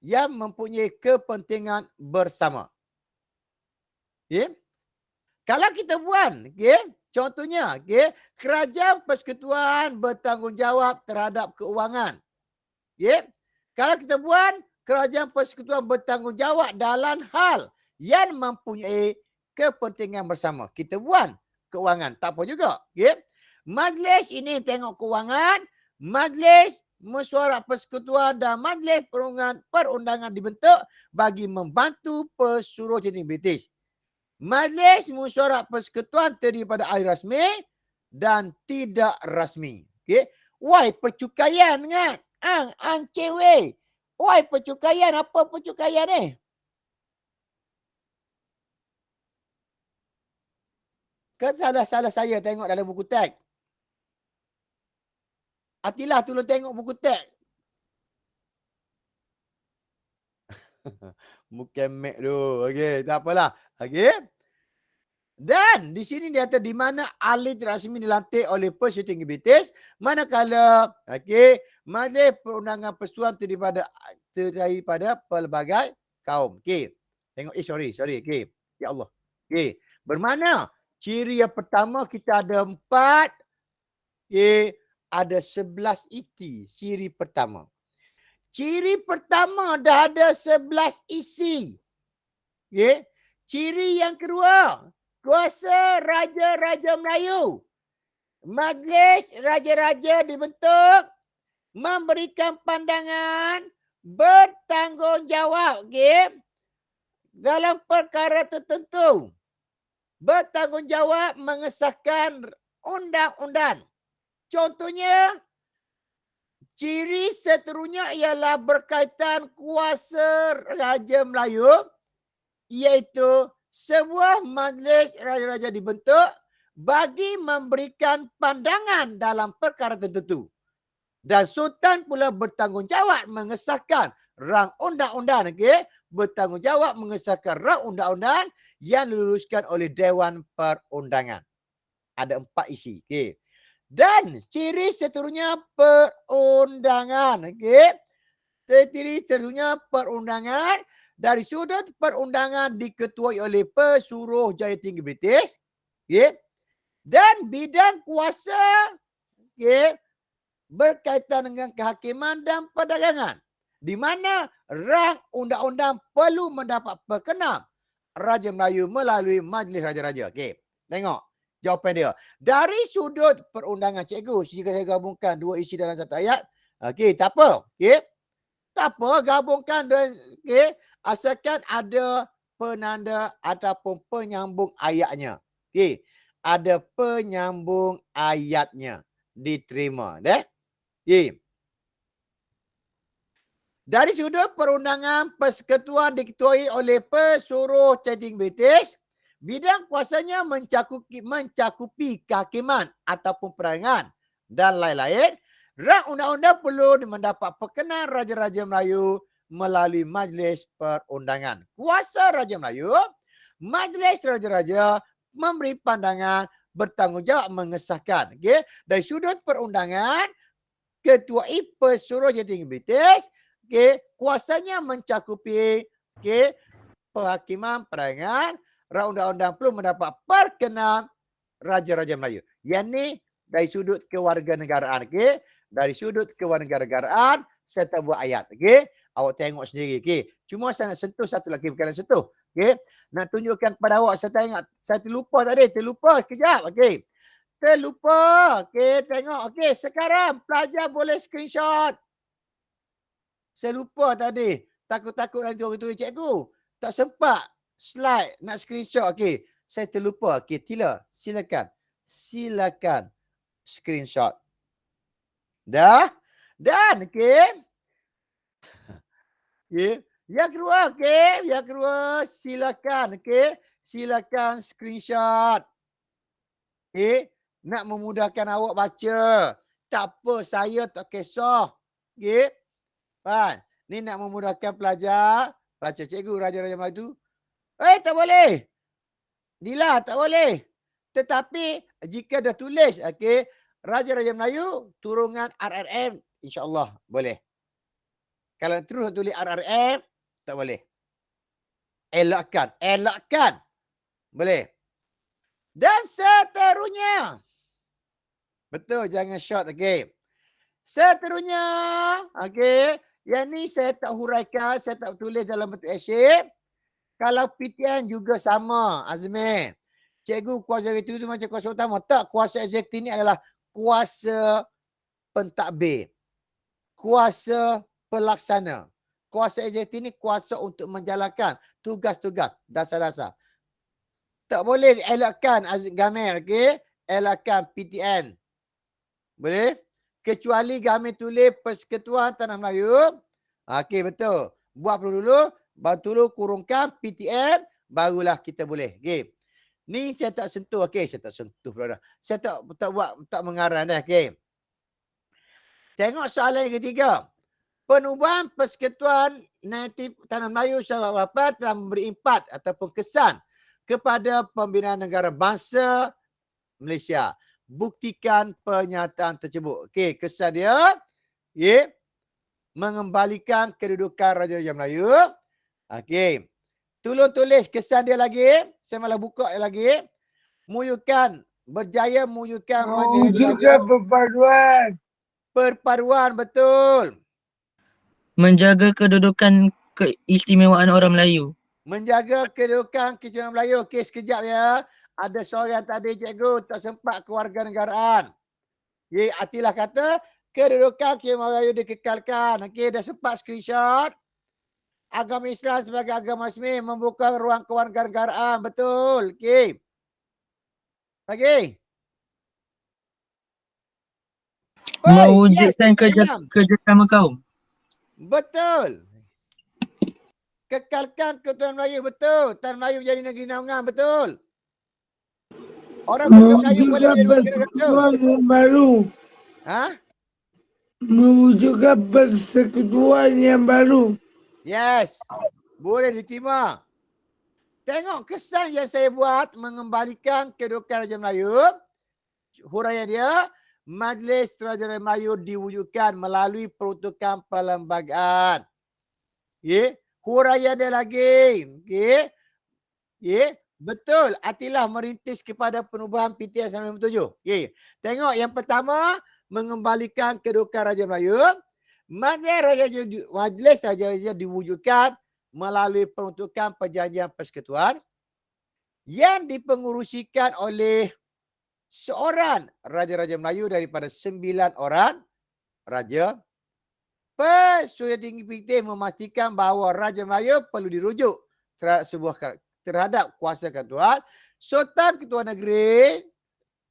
Yang mempunyai kepentingan bersama. Okey? Kalau kita buat, okey, contohnya, okey, kerajaan persekutuan bertanggungjawab terhadap keuangan. Okey? Kalau kita buat, kerajaan persekutuan bertanggungjawab dalam hal yang mempunyai kepentingan bersama. Kita buat keuangan, tak apa juga. Okay? Majlis ini tengok keuangan, majlis mesyuarat persekutuan dan majlis perundangan dibentuk bagi membantu pesuruhjadi British. Majlis mesyuarat persekutuan terdiri pada ahli rasmi dan tidak rasmi. Okay? Why percukaian kan? Cewek. Why percukaian? Apa percukaian ni? Kan salah saya tengok dalam buku teks. Atilah tolong tengok buku teks. Bukan Mac tu. Okey, tak apalah. Okey. Dan di sini dia kata di mana ahli rasmi dilantik oleh Persian Tinggi British, manakala okey, majlis perundangan persekutuan daripada pelbagai kaum. Okey. Tengok sorry. Okey. Ya Allah. Okey. Bermakna ciri yang pertama kita ada 4. Okey, ada 11 iti. Ciri pertama. Ciri pertama dah ada 11 isi. Okey. Ciri yang kedua, kuasa Raja-Raja Melayu. Majlis Raja-Raja dibentuk memberikan pandangan bertanggungjawab, okey, dalam perkara tertentu. Bertanggungjawab mengesahkan undang-undang. Contohnya, ciri seterusnya ialah berkaitan kuasa Raja Melayu, iaitu sebuah majlis raja-raja dibentuk bagi memberikan pandangan dalam perkara tertentu. Dan Sultan pula bertanggungjawab mengesahkan rang undang-undang, okey, bertanggungjawab mengesahkan rang undang-undang yang diluluskan oleh Dewan Perundangan. Ada 4 isi, okey. Dan ciri seterusnya perundangan, okey. Ciri seterusnya perundangan. Dari sudut perundangan diketuai oleh Pesuruhjaya Tinggi British, okay, dan bidang kuasa, okay, berkaitan dengan kehakiman dan perdagangan, di mana rang undang-undang perlu mendapat perkenan Raja Melayu melalui Majlis Raja-Raja. Okay, tengok jawapan dia. Dari sudut perundangan, cikgu, jika saya gabungkan 2 isi dalam satu ayat, okay, tak apa. Okay, tak apa, gabungkan, okay, asalkan ada penanda ataupun penyambung ayatnya. Okey, ada penyambung ayatnya. Diterima, dah? Okey. Dari sudut perundangan persekutuan diketuai oleh Pesuruhjaya Tinggi British, bidang kuasanya mencakupi kehakiman ataupun perangan dan lain-lain. Rang undang-undang perlu mendapat perkenan Raja-Raja Melayu melalui Majlis Perundangan. Kuasa Raja Melayu, Majlis Raja-Raja memberi pandangan, bertanggungjawab mengesahkan. Okay? Dari sudut perundangan, Ketuai Pesuruhjaya Tinggi British, okay, kuasanya mencakupi, okay, penghakiman, perangan, rang undang-undang perlu mendapat perkenan Raja-Raja Melayu. Yang ni dari sudut kewarganegaraan. Okay? Dari sudut kewarganegaraan serta buat ayat. Okay? Awak tengok sendiri. Okay? Cuma saya nak sentuh satu lagi perkara sentuh. Okay? Nak tunjukkan kepada awak. Saya tengok. Saya terlupa tadi. Terlupa sekejap. Okay? Terlupa. Okay? Tengok. Okay? Sekarang pelajar boleh screenshot. Saya lupa tadi. Takut-takut nanti orang tu, cikgu, tak sempat slide nak screenshot. Okay? Saya terlupa. Okay? Tila. Silakan. Silakan screenshot. Dah? Dan, okay? Okay. Yang kedua, okay? Yang kedua, silakan, okay? Silakan screenshot. Okay? Nak memudahkan awak baca. Tak apa, saya tak kisah. Okey? Faham? Ni nak memudahkan pelajar. Baca cikgu Raja-Raja Melayu tu. Tak boleh. Dila, tak boleh. Tetapi jika dah tulis, okey, Raja-Raja Melayu turungan RRM, insya-Allah boleh. Kalau terus tulis RRM, tak boleh. Elakkan. Boleh. Dan seterusnya. Betul, jangan short, okey. Seterusnya, okey, yang ni saya tak huraikan, saya tak tulis dalam bentuk esei. Kalau PTN juga sama, Azmi. Cikgu kuasa itu macam kuasa utama. Tak, kuasa eksekutif ni adalah kuasa pentadbir. Kuasa pelaksana. Kuasa eksekutif ni kuasa untuk menjalankan tugas-tugas dasar-dasar. Tak boleh elakkan Gamil, okey? Elakkan PTN. Boleh? Kecuali Gamil tulis Persekutuan Tanah Melayu. Okey, betul. Buat dulu, baru dulu kurungkan PTN, barulah kita boleh. Okey. Ni saya tak sentuh. Okey, saya tak sentuh pula dah. Saya tak mengarang dah. Okey. Tengok soalan yang ketiga. Penubuhan Persekutuan Natif Tanah Melayu Sabah Melaka telah memberi impak ataupun kesan kepada pembinaan negara bangsa Malaysia. Buktikan pernyataan tersebut. Okey, kesan dia mengembalikan kedudukan Raja-Raja Melayu. Okey. Tolong tulis kesan dia lagi. Saya malah buka lagi. Berjaya mewujudkan Mewujudkan perpaduan. Perpaduan, betul. Menjaga kedudukan keistimewaan orang Melayu. Menjaga kedudukan keistimewaan Melayu. Okey, sekejap ya. Ada seorang tadi cikgu tak sempat kewarganegaraan. Atilah kata kedudukan keistimewaan Melayu dikekalkan. Okey, dah sempat screenshot. Agama Islam sebagai agama resmi membuka ruang kewarganegaraan. Betul. Okey. Okey. Mewujudkan kerjasama kaum. Betul. Kekalkan ketuhanan Melayu, betul. Tanah Melayu menjadi negeri naungan, betul. Orang Melayu boleh menjadi negara, betul. Yang baru. Mewujudkan persekutuan yang baru. Yes. Boleh diterima. Tengok kesan yang saya buat mengembalikan kedudukan Raja Melayu. Huraian dia, Majlis Raja Melayu diwujudkan melalui peruntukan perlembagaan. Huraian dia lagi. Betul. Atilah merintis kepada penubuhan PTN 97. Tengok yang pertama, mengembalikan kedudukan Raja Melayu. Majlis Raja diwujudkan melalui peruntukan perjanjian persekutuan yang dipengurusikan oleh seorang Raja-Raja Melayu daripada 9 orang Raja. Persuruhan Tinggi PTN memastikan bahawa Raja Melayu perlu dirujuk terhadap kuasa ketuan. Sultan Ketua Negeri,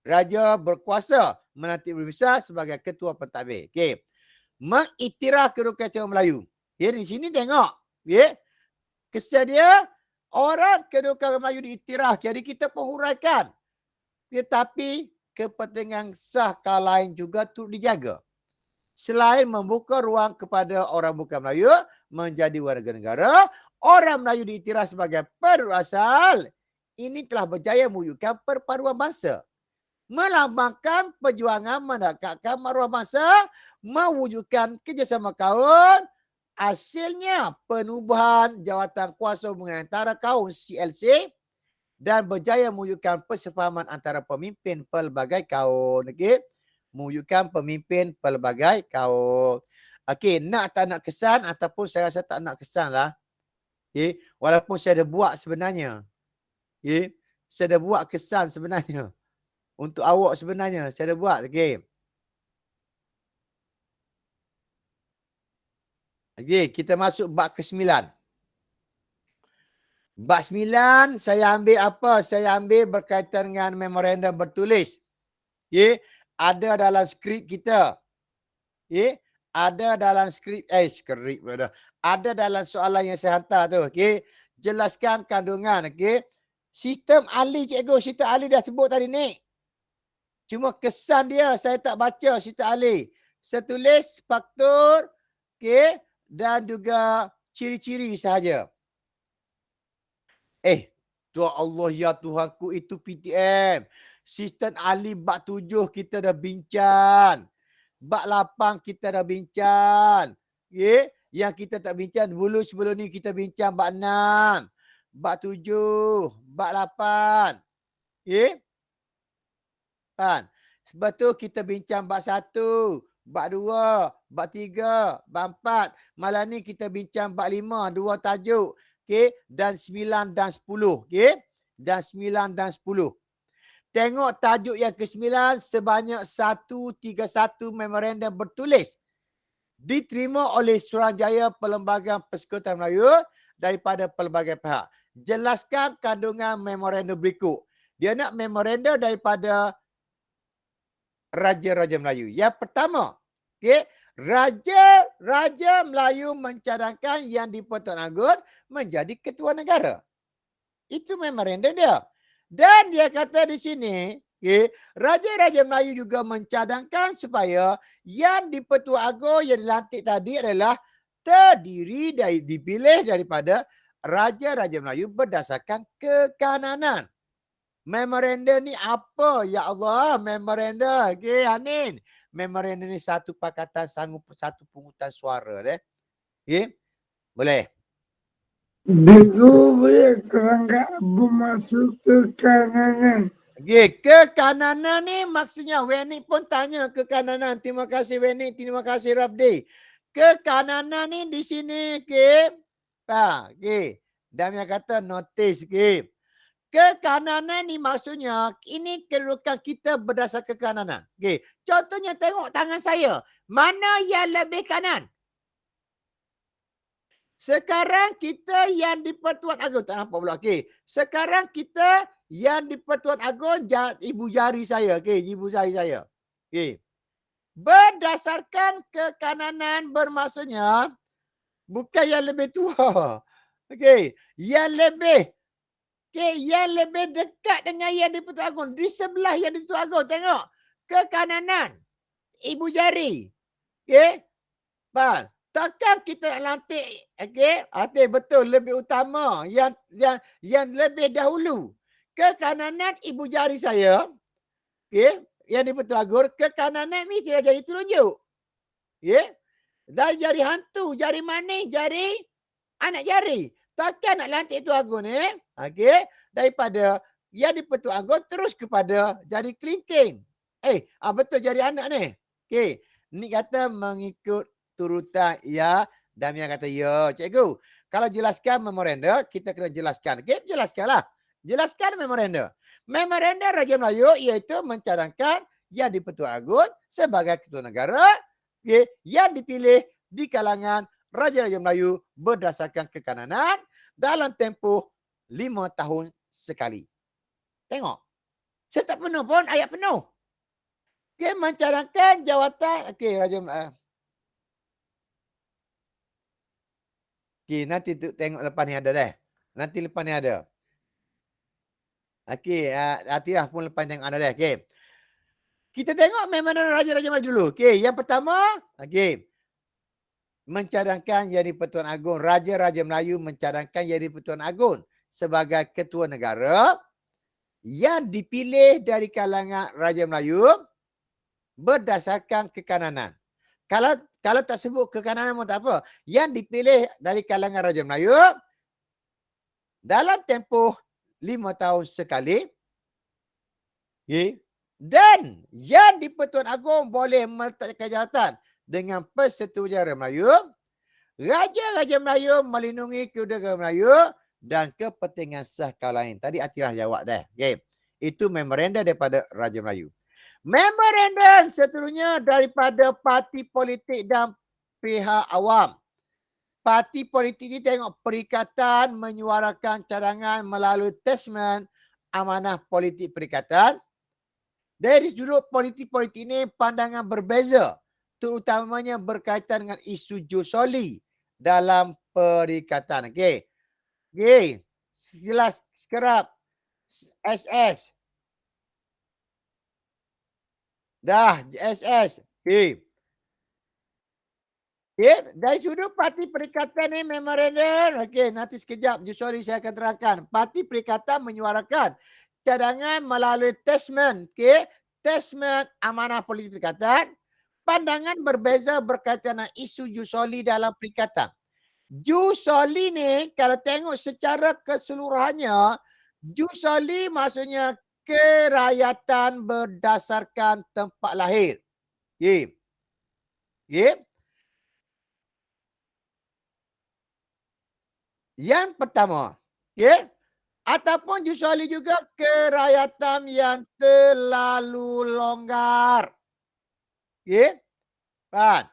Raja berkuasa melantik Besar sebagai Ketua Pentadbir. Okey. Mengiktiraf kedudukan Melayu. Di sini tengok. Kesan dia, orang kedudukan Melayu diiktiraf. Jadi kita penghuraikan. Tetapi kepentingan sah kaum lain juga turut dijaga. Selain membuka ruang kepada orang bukan Melayu menjadi warga negara, orang Melayu diiktiraf sebagai penduduk asal. Ini telah berjaya mewujudkan perpaduan bangsa. Melambangkan perjuangan mendekatkan maruah bangsa, mewujudkan kerjasama kaum. Hasilnya penubuhan jawatan kuasa hubungan antara kaum CLC dan berjaya mewujudkan persefahaman antara pemimpin pelbagai kaum. Okey. Mewujudkan pemimpin pelbagai kaum. Okey, nak tak nak kesan ataupun saya rasa tak nak kesan lah. Okey, walaupun saya dah buat sebenarnya. Okey, saya dah buat kesan sebenarnya. Untuk awak sebenarnya saya dah buat. Okey. Okey, kita masuk bab ke-9. Bab 9 saya ambil apa? Saya ambil berkaitan dengan memorandum bertulis. Ada dalam skrip kita. Ada dalam skrip ada dalam soalan yang saya hantar tu. Jelaskan kandungan. Sistem ahli cikgu, sistem ahli dah sebut tadi ni. Cuma kesan dia saya tak baca cerita ahli. Saya tulis faktor, okey, dan juga ciri-ciri sahaja. Tuhan Allah ya Tuhanku, itu PTM. Sistem ahli bab 7 kita dah bincang. Bab 8 kita dah bincang. Okay? Yang kita tak bincang dulu sebelum ni kita bincang bab 6, bab 7, bab 8. Okay? Kan? Sebab tu kita bincang bab 1, bab 2, bab 3, bab 4. Malam ni kita bincang bab 5, 2 tajuk. Okay? Dan 9 dan 10. Okay? Dan 9 dan 10. Tengok tajuk yang ke-9 sebanyak 131 memorandum bertulis diterima oleh Suruhanjaya Perlembagaan Persekutuan Melayu daripada pelbagai pihak. Jelaskan kandungan memorandum berikut. Dia nak memorandum daripada Raja-Raja Melayu. Yang pertama, okay, Raja-Raja Melayu mencadangkan Yang di-Pertuan Agong menjadi ketua negara. Itu memorandum dia. Dan dia kata di sini, okay, Raja-Raja Melayu juga mencadangkan supaya Yang di-Pertuan Agong yang dilantik tadi adalah dipilih daripada Raja-Raja Melayu berdasarkan kekanan. Memorandum ni apa? Ya Allah, memorandum. Okay, Hanin. Memorandum ni satu pakatan sanggup satu pungutan suara. Okay, boleh? Digo boleh kerangka bermasuk ke kanan. Okay, kekananan ni maksudnya Weni pun tanya kekananan. Terima kasih Weni, terima kasih Rabdi. Kekananan ni di sini, okay. Okay. Dan yang kata notice, okay. Kekananan ni maksudnya ini kedudukan kita berdasarkan kekananan. Okay. Contohnya tengok tangan saya. Mana yang lebih kanan? Sekarang kita Yang di-Pertuan Agong. Tak nampak pula. Okay. Sekarang kita Yang di-Pertuan Agong, ibu jari saya. Okay. Ibu jari saya. Okay. Berdasarkan kekananan bermaksudnya bukan yang lebih tua. Okay. Yang lebih. Okay. Yang lebih dekat dengan Yang di-Pertuan Agong. Di sebelah Yang di-Pertuan Agong. Tengok. Kekananan. Ibu jari. Okay. Faham? Takkan kita nak lantik, okey? Betul, lebih utama, yang lebih dahulu. Kekananan ibu jari saya, okey, yang di-Pertuan Agong, kekananan ni tidak jadi telunjuk. Okey? Dari jari hantu, jari manis, jari anak jari. Takkan nak lantik Tuan Agong ni, okey, daripada yang di-Pertuan Agong terus kepada jari kelingking. Betul jari anak ni. Okey, ni kata mengikut turutan ya. Damian kata ya cikgu. Kalau jelaskan memorandum kita kena jelaskan. Okey, jelaskanlah. Jelaskan memorandum. Memorandum Raja Melayu iaitu mencadangkan Yang di-Pertuan Agong sebagai ketua negara, okay, yang dipilih di kalangan Raja-Raja Melayu berdasarkan kekanan dalam tempoh 5 tahun sekali. Tengok. Saya tak penuh pun ayat penuh. Okey, mencadangkan jawatan okey Raja Melayu. Okey, nanti tengok lepas ni ada dah. Nanti lepas ni ada. Okey, hati-hati pun lepas tengok ada dah. Okey. Kita tengok memorandum Raja-Raja Melayu dulu. Okey, yang pertama, okey. Mencadangkan Yang di-Pertuan Agong, Raja-Raja Melayu mencadangkan Yang di-Pertuan Agong sebagai ketua negara yang dipilih dari kalangan Raja Melayu berdasarkan kekananan. Kalau tak sebut kekananan pun tak apa. Yang dipilih dari kalangan Raja Melayu dalam tempoh 5 tahun sekali. Okay. Dan Yang di-Pertuan Agong boleh meletakkan jawatan dengan persetujuan Raja Melayu. Raja-Raja Melayu melindungi kedudukan Melayu dan kepentingan sah kaum lain. Tadi Attirah jawab dah. Okay. Itu memorandum daripada Raja Melayu. Memorandum seterusnya daripada parti politik dan pihak awam. Parti politik ni tengok perikatan menyuarakan cadangan melalui tasmen amanah politik perikatan. Dari sudut politik-politik ini pandangan berbeza, terutamanya berkaitan dengan isu Josoli dalam perikatan. Okey. Okey. Jelas sekerap SS. Dah, SS. Okey. Okey, dari sudut parti perikatan ni memorandum. Okey, nanti sekejap Jusoli saya akan terangkan. Parti perikatan menyuarakan cadangan melalui testament. Okey, testament amanah politik perikatan. Pandangan berbeza berkaitan dengan isu Jusoli dalam perikatan. Jusoli ni kalau tengok secara keseluruhannya, Jusoli maksudnya kerakyatan berdasarkan tempat lahir. Okey. Okey. Yang pertama, okey, ataupun Jusoli juga kerakyatan yang terlalu longgar. Okey? Kan?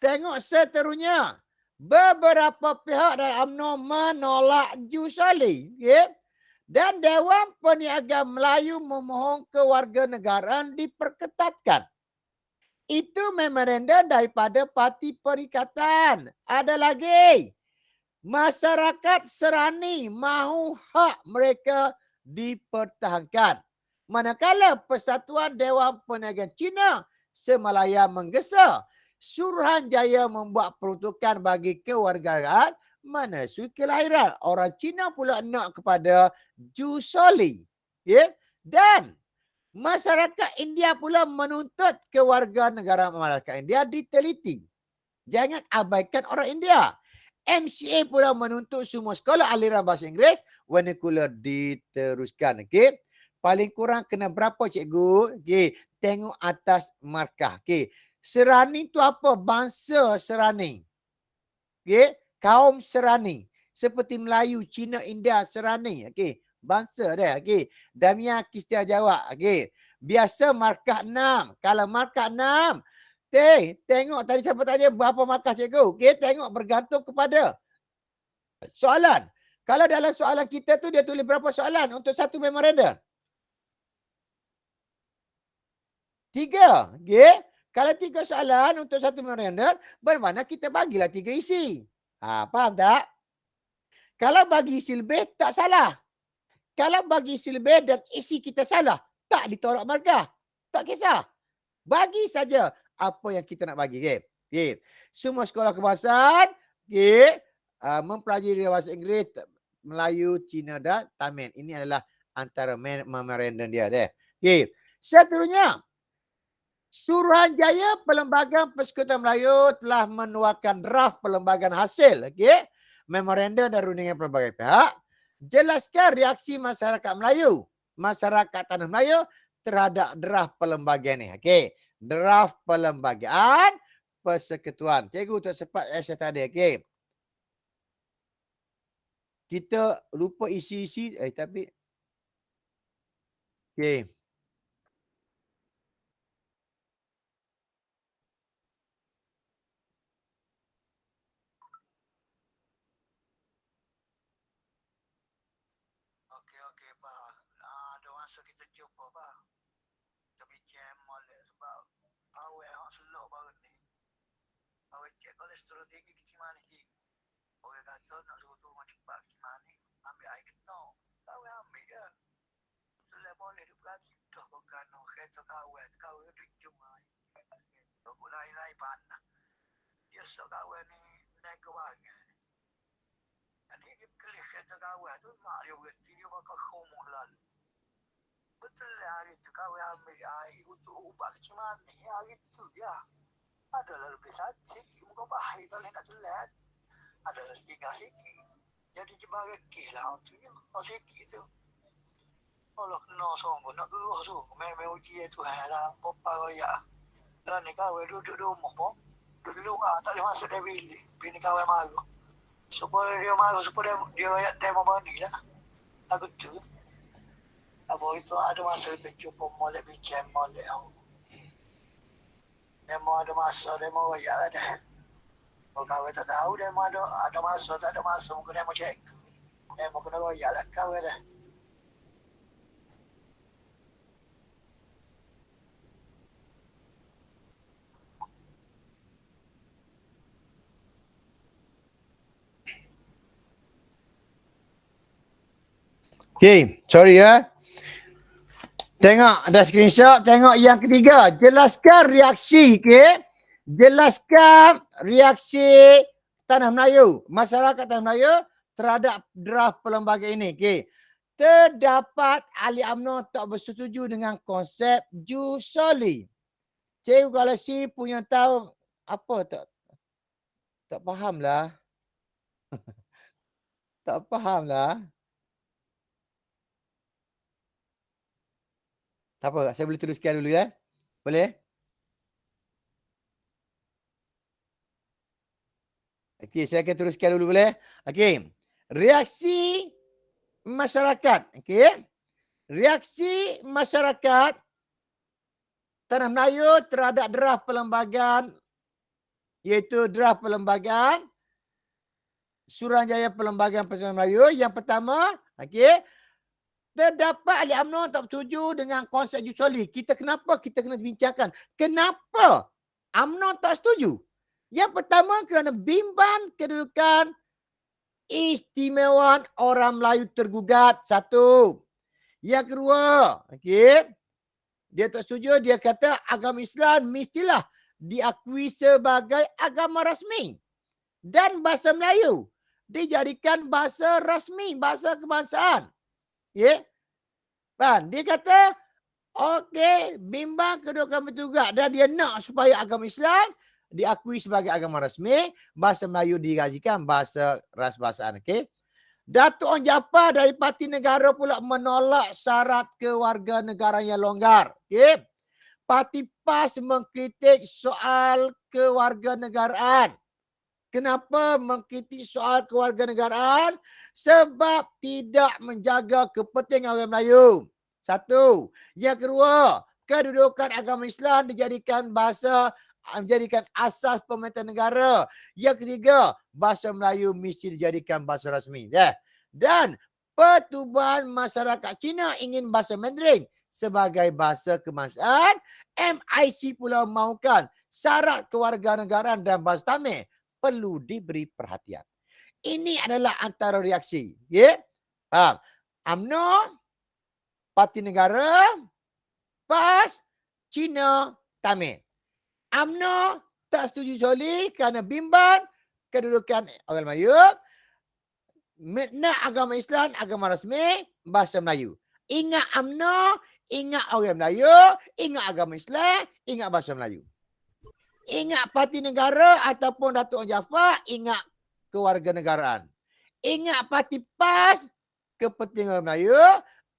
Tengok seterusnya. Beberapa pihak dalam UMNO menolak Jusoli. Okey? Dan Dewan Perniagaan Melayu memohon kewarganegaraan diperketatkan. Itu memorandum daripada Parti Perikatan. Ada lagi. Masyarakat Serani mahu hak mereka dipertahankan. Manakala Persatuan Dewan Perniagaan Cina Semalaya menggesa, Suruhanjaya membuat peruntukan bagi kewarganegaraan menesu kelahiran. Orang Cina pula nak kepada Jusoli. Yeah? Dan masyarakat India pula menuntut kewarganegaraan masyarakat India diteliti. Jangan abaikan orang India. MCA pula menuntut semua sekolah aliran bahasa Inggeris vernacular diteruskan. Okey. Paling kurang kena berapa cikgu? Okey, tengok atas markah. Okey. Serani tu apa? Bangsa Serani. Okey, kaum Serani. Seperti Melayu, Cina, India, Serani. Okey, bangsa dia. Okey. Damia Kistia Jawa. Okey. Biasa markah 6. Kalau markah 6, tengok tadi siapa tanya berapa markah cikgu. Okey, tengok bergantung kepada soalan. Kalau dalam soalan kita tu dia tulis berapa soalan untuk satu memorandum? 3. Okey. Kalau 3 soalan untuk satu memorandum, bermakna kita bagilah 3 isi. Faham tak? Kalau bagi isi lebih tak salah. Kalau bagi isi lebih dan isi kita salah, tak ditolak markah. Tak kisah. Bagi saja apa yang kita nak bagi. Okay. Okay. Semua sekolah kebahasaan okay, mempelajari bahasa Inggeris, Melayu, Cina dan Tamil. Ini adalah antara memorandum dia. Okay. Seterusnya, Suruhanjaya Perlembagaan Persekutuan Melayu telah menuarkan draft perlembagaan hasil. Okay. Memorandum dan rundingan pelbagai pihak. Jelaskan reaksi masyarakat Melayu, masyarakat Tanah Melayu terhadap draft perlembagaan ini. Okay. Draft perlembagaan persekutuan. Cikgu tak sempat saya tadi. Okay. Kita lupa isi-isi. Tapi. Okay. Okey, Pak. Ada masa kita jumpa, Pak. Tapi jam molek sebab awet orang selok baru ni. Awet cek kolesterol tinggi ke mana ni? Orang kata nak suruh turun cepat ke mana? Ambil air ketong. Awet ambil ke? Selek boleh duduk lagi. Dah bukan kereta kawet. Kawet tunjuk air. Aku lain-lain panah. Dia sok kawet ni naik ke bahagian. Jadi dia kelih kereta kawet tu mak dia berhenti. Dia bakal khumuh lalu. Betul lah hari tu kawin ambil air untuk ubah ke mana. Hari tu je. Adalah lebih sikit. Muka baik tak boleh nak telat. Adalah sikit. Jadi jebak rekih lah untuk ni. Kalau sikit tu. Kalau kena songguh nak geruh tu. Memang uji tu lah. Popa royak. Dan ni kawin duduk di rumah pun. Duduk di luar tak boleh masuk dari bilik. Bini kawin marah. Supaya dia marah. Supaya dia royak demo bani lah. Lagu tu. Abang itu ada masa kita jumpa molek bincang molek aku. Demo ada masa, demo royak lah dah. Kalau kawin tak tahu, demo ada masa, tak ada masa, mungkin demo cek. Demo kena royak lah kawin dah. Okay, sorry ya. Tengok ada screenshot. Tengok yang ketiga. Jelaskan reaksi. Okay. Jelaskan reaksi Tanah Melayu. Masyarakat Tanah Melayu terhadap draft perlembagaan ini. Okay. Terdapat ahli UMNO tak bersetuju dengan konsep Jusoli. Cikgu kalau si punya tahu apa tak faham lah. Tak faham lah. Tak apa, saya boleh teruskan dulu ya. Boleh? Okey, saya akan teruskan dulu boleh? Okey. Reaksi masyarakat. Okey. Reaksi masyarakat Tanah Melayu terhadap draft perlembagaan iaitu draft perlembagaan Suruhanjaya Perlembagaan Persatuan Melayu. Yang pertama, okey, terdapat ahli UMNO tak bersetuju dengan konsep Jusoli. Kenapa kita kena bincangkan? Kenapa UMNO tak setuju? Yang pertama kerana bimbang kedudukan istimewaan orang Melayu tergugat. Satu. Yang kedua, okey, dia tak setuju, dia kata agama Islam mestilah diakui sebagai agama rasmi. Dan bahasa Melayu dijadikan bahasa rasmi, bahasa kebangsaan. Ya. Kan? Dia kata, okey, bimbang kedudukan bertugas dan dia nak supaya agama Islam diakui sebagai agama rasmi, bahasa Melayu digajikan bahasa rasbahasaan. Okey. Datuk Onn Jaafar dari Parti Negara pula menolak syarat kewarganegaraan yang longgar. Okey. Parti PAS mengkritik soal kewarganegaraan. Kenapa mengkritik soal kewarganegaraan? Sebab tidak menjaga kepentingan orang Melayu. Satu. Yang kedua, kedudukan agama Islam dijadikan asas pemerintahan negara. Yang ketiga, bahasa Melayu mesti dijadikan bahasa rasmi. Dan pertubuhan masyarakat Cina ingin bahasa Mandarin sebagai bahasa kebangsaan. MIC pula mahukan syarat kewarganegaraan dan bahasa Tamil perlu diberi perhatian. Ini adalah antara reaksi. Ya? UMNO, Parti Negara, PAS, Cina, Tamil. UMNO tak setuju Jusoli kerana bimbang kedudukan orang Melayu. Nak agama Islam, agama rasmi, bahasa Melayu. Ingat UMNO, ingat orang Melayu, ingat agama Islam, ingat bahasa Melayu. Ingat Parti Negara ataupun Datuk Onn Jaafar, ingat kewarganegaraan. Ingat Parti PAS, kepentingan Melayu,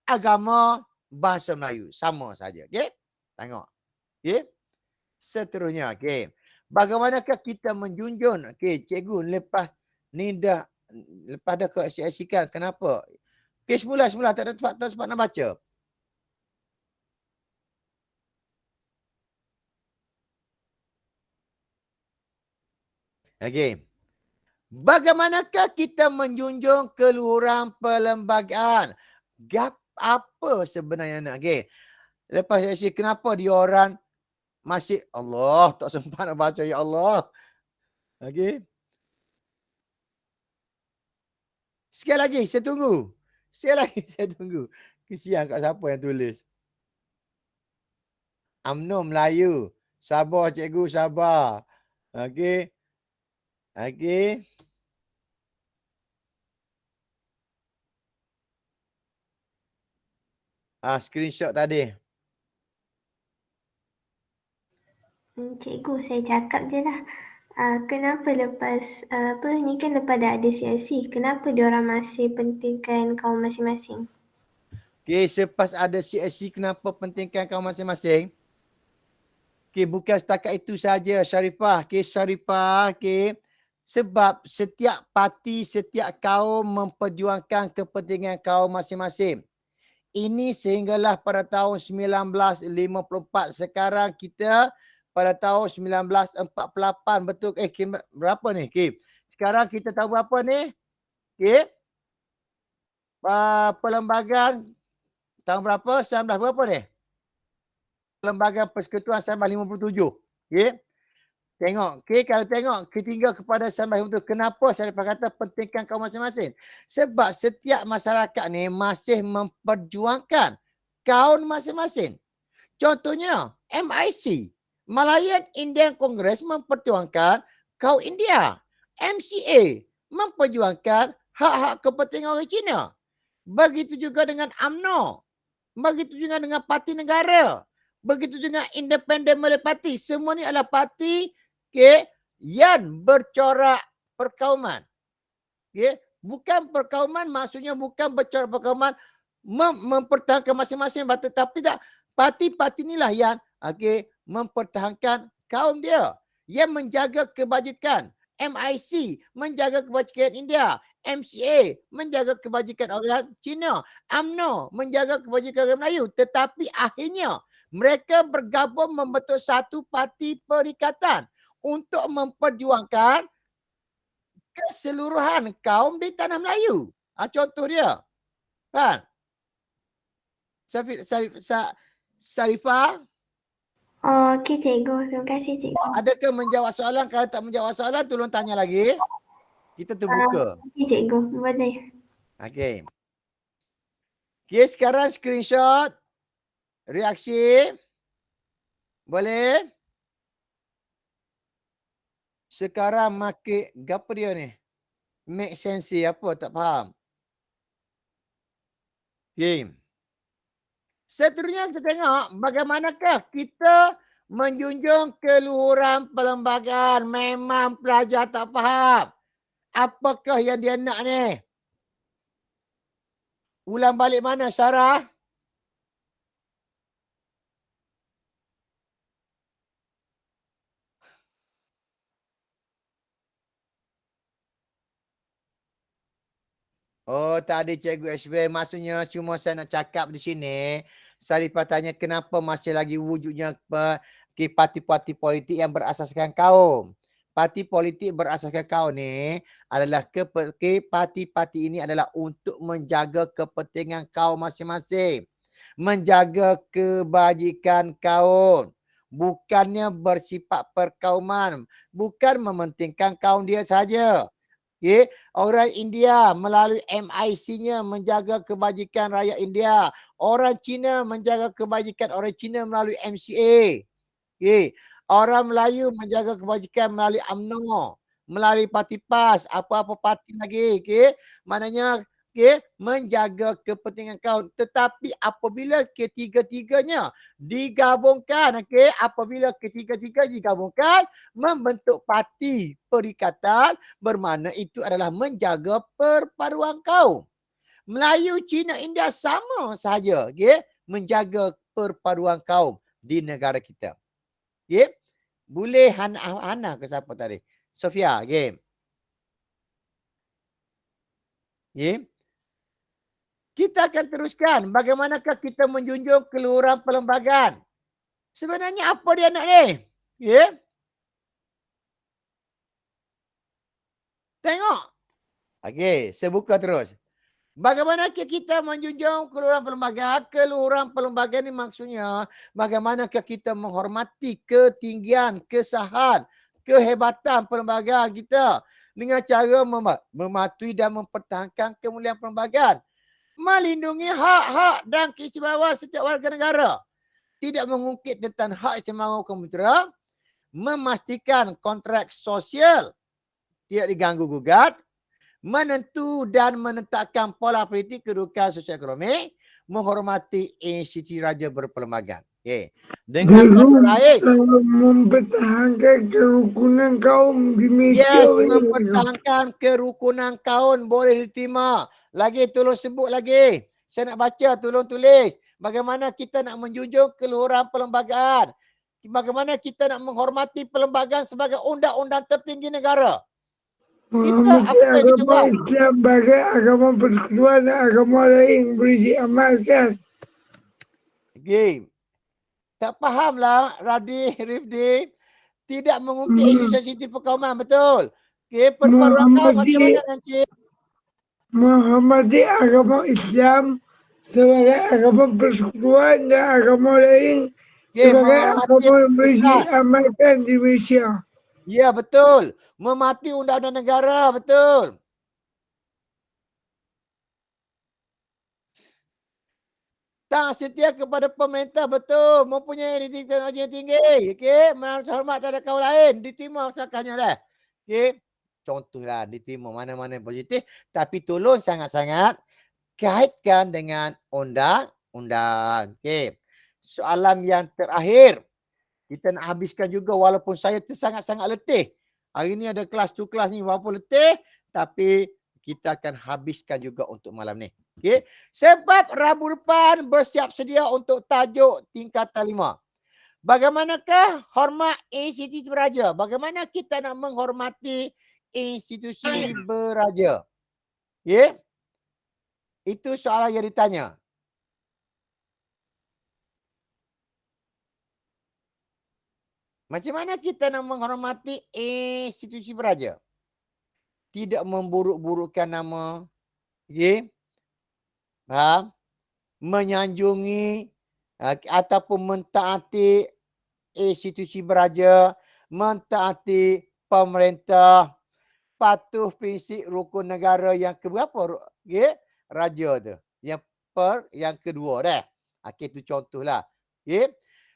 agama, bahasa Melayu. Sama saja. Okey? Tengok. Okey? Seterusnya. Okey. Bagaimanakah kita menjunjung? Okey, cikgu lepas ni dah keasyik-asyikan. Kenapa? Okey, semula tak sempat nak baca. Okey. Bagaimanakah kita menjunjung keluhuran perlembagaan? Apa sebenarnya nak? Okey. Lepas saya kenapa dia orang masih Allah tak sempat nak baca ya Allah. Okey. Sekali lagi saya tunggu. Kesian kat siapa yang tulis. UMNO Melayu. Sabar cikgu, sabar. Okey. Okey. Screenshot tadi. Cikgu, saya cakap je lah. Kenapa lepas ni kan lepas dah ada CIC, kenapa diorang masih pentingkan kaum masing-masing? Okey, selepas ada CIC, kenapa pentingkan kaum masing-masing? Okey, bukan setakat itu saja Sharifah. Okey, Sharifah, okey. Sebab setiap parti, setiap kaum memperjuangkan kepentingan kaum masing-masing. Ini sehinggalah pada tahun 1954. Sekarang kita pada tahun 1948. Betul? Berapa ni? Sekarang kita tahu berapa ni? Perlembagaan tahun berapa? 19 berapa ni? Perlembagaan Persekutuan 1957. Tengok, kalau tengok tinggal kepada 1957, kenapa saya kata pentingkan kaum masing-masing? Sebab setiap masyarakat ni masih memperjuangkan kaum masing-masing. Contohnya MIC, Malayan Indian Congress memperjuangkan kaum India. MCA memperjuangkan hak-hak kepentingan orang Cina. Begitu juga dengan UMNO. Begitu juga dengan Parti Negara. Begitu juga Independent Malay Party. Semua ni adalah parti yang bercorak perkauman. Bukan perkauman maksudnya bukan bercorak perkauman mempertahankan masing-masing, tetapi tak parti-parti inilah yang mempertahankan kaum dia, yang menjaga kebajikan. MIC menjaga kebajikan India, MCA menjaga kebajikan orang Cina, UMNO menjaga kebajikan orang Melayu. Tetapi akhirnya mereka bergabung membentuk satu parti perikatan untuk memperjuangkan keseluruhan kaum di tanah Melayu. Contoh dia. Kan? Sarifah. Okey cikgu, terima kasih cikgu. Adakah menjawab soalan? Kalau tak menjawab soalan, tolong tanya lagi. Kita terbuka. Okey cikgu, boleh. Okey. Okay, sekarang screenshot reaksi. Boleh? Sekarang make apa dia ni? Make sense apa? Tak faham. Okay. Seterusnya kita tengok bagaimanakah kita menjunjung keluhuran perlembagaan. Memang pelajar tak faham. Apakah yang dia nak ni? Ulang balik mana Sarah? Oh, tak ada cikgu explain. Maksudnya cuma saya nak cakap di sini. Sarifah tanya kenapa masih lagi wujudnya parti-parti politik yang berasaskan kaum. Parti politik berasaskan kaum ni adalah parti-parti ini adalah untuk menjaga kepentingan kaum masing-masing. Menjaga kebajikan kaum. Bukannya bersifat perkauman. Bukan mementingkan kaum dia saja. Okay. Orang India melalui MIC-nya menjaga kebajikan rakyat India. Orang Cina menjaga kebajikan orang Cina melalui MCA. Okay. Orang Melayu menjaga kebajikan melalui UMNO. Melalui parti PAS. Apa-apa parti lagi. Okay. Maknanya menjaga kepentingan kaum. Tetapi apabila ketiga-tiganya digabungkan. Apabila ketiga-tiga digabungkan. Membentuk parti perikatan. Bermakna itu adalah menjaga perpaduan kaum. Melayu, Cina, India sama sahaja. Menjaga perpaduan kaum di negara kita. Boleh Hana ke siapa tadi? Sofia. Kita akan teruskan bagaimanakah kita menjunjung keluhuran perlembagaan. Sebenarnya apa dia nak ni? Tengok. Okey, saya buka terus. Bagaimanakah kita menjunjung keluhuran perlembagaan? Keluhuran perlembagaan ini maksudnya bagaimanakah kita menghormati ketinggian, kesahan, kehebatan perlembagaan kita dengan cara mematuhi dan mempertahankan kemuliaan perlembagaan. Melindungi hak-hak dan keistimewaan setiap warga negara. Tidak mengungkit tentang hak istimewa komputer. Memastikan kontrak sosial tidak diganggu gugat. Menentu dan menetapkan pola politik kedudukan sosial ekonomi. Menghormati institusi raja berperlembagaan. Dengan kata lain. Mempertahankan kerukunan kaum di Malaysia. Yes, mempertahankan kerukunan kaum boleh diterima. Lagi tolong sebut lagi. Saya nak baca, tolong tulis. Bagaimana kita nak menjunjung keluhuran perlembagaan. Bagaimana kita nak menghormati perlembagaan sebagai undang-undang tertinggi negara. Kita apa yang kita buat? Islam bagai agama persekutuan dan agama lain boleh diamalkan. Tak fahamlah Radhi, Rifdi. Tidak mengungkit isu sensitif perkauman, betul? Perpaduan kaum macam mana Encik? Menghormati agama Islam sebagai agama persekutuan dan agama lain sebagai agama yang boleh diamalkan di Malaysia. Ya, betul. Mematuhi undang-undang negara, betul. Tak setia kepada pemerintah betul. Mempunyai teknologi yang tinggi. Okey. Menaruh hormat terhadap kaum lain. Diterima usahakannya dah. Okey. Contohlah diterima mana-mana yang positif. Tapi tolong sangat-sangat kaitkan dengan undang-undang. Okey. Soalan yang terakhir. Kita nak habiskan juga walaupun saya sangat-sangat letih. Hari ni ada kelas tu kelas ni walaupun letih. Tapi kita akan habiskan juga untuk malam ni. Okey. Sebab Rabu depan bersiap sedia untuk tajuk tingkatan 5. Bagaimanakah hormat institusi beraja? Bagaimana kita nak menghormati institusi beraja? Okey. Itu soalan yang ditanya. Macam mana kita nak menghormati institusi beraja? Tidak memburuk-burukkan nama. Okey. Faham? Menyanjungi ataupun mentaati institusi beraja, mentaati pemerintah, patuh prinsip rukun negara yang keberapa? Okay? Raja tu. Yang kedua dah. Okey, itu contohlah. Okay?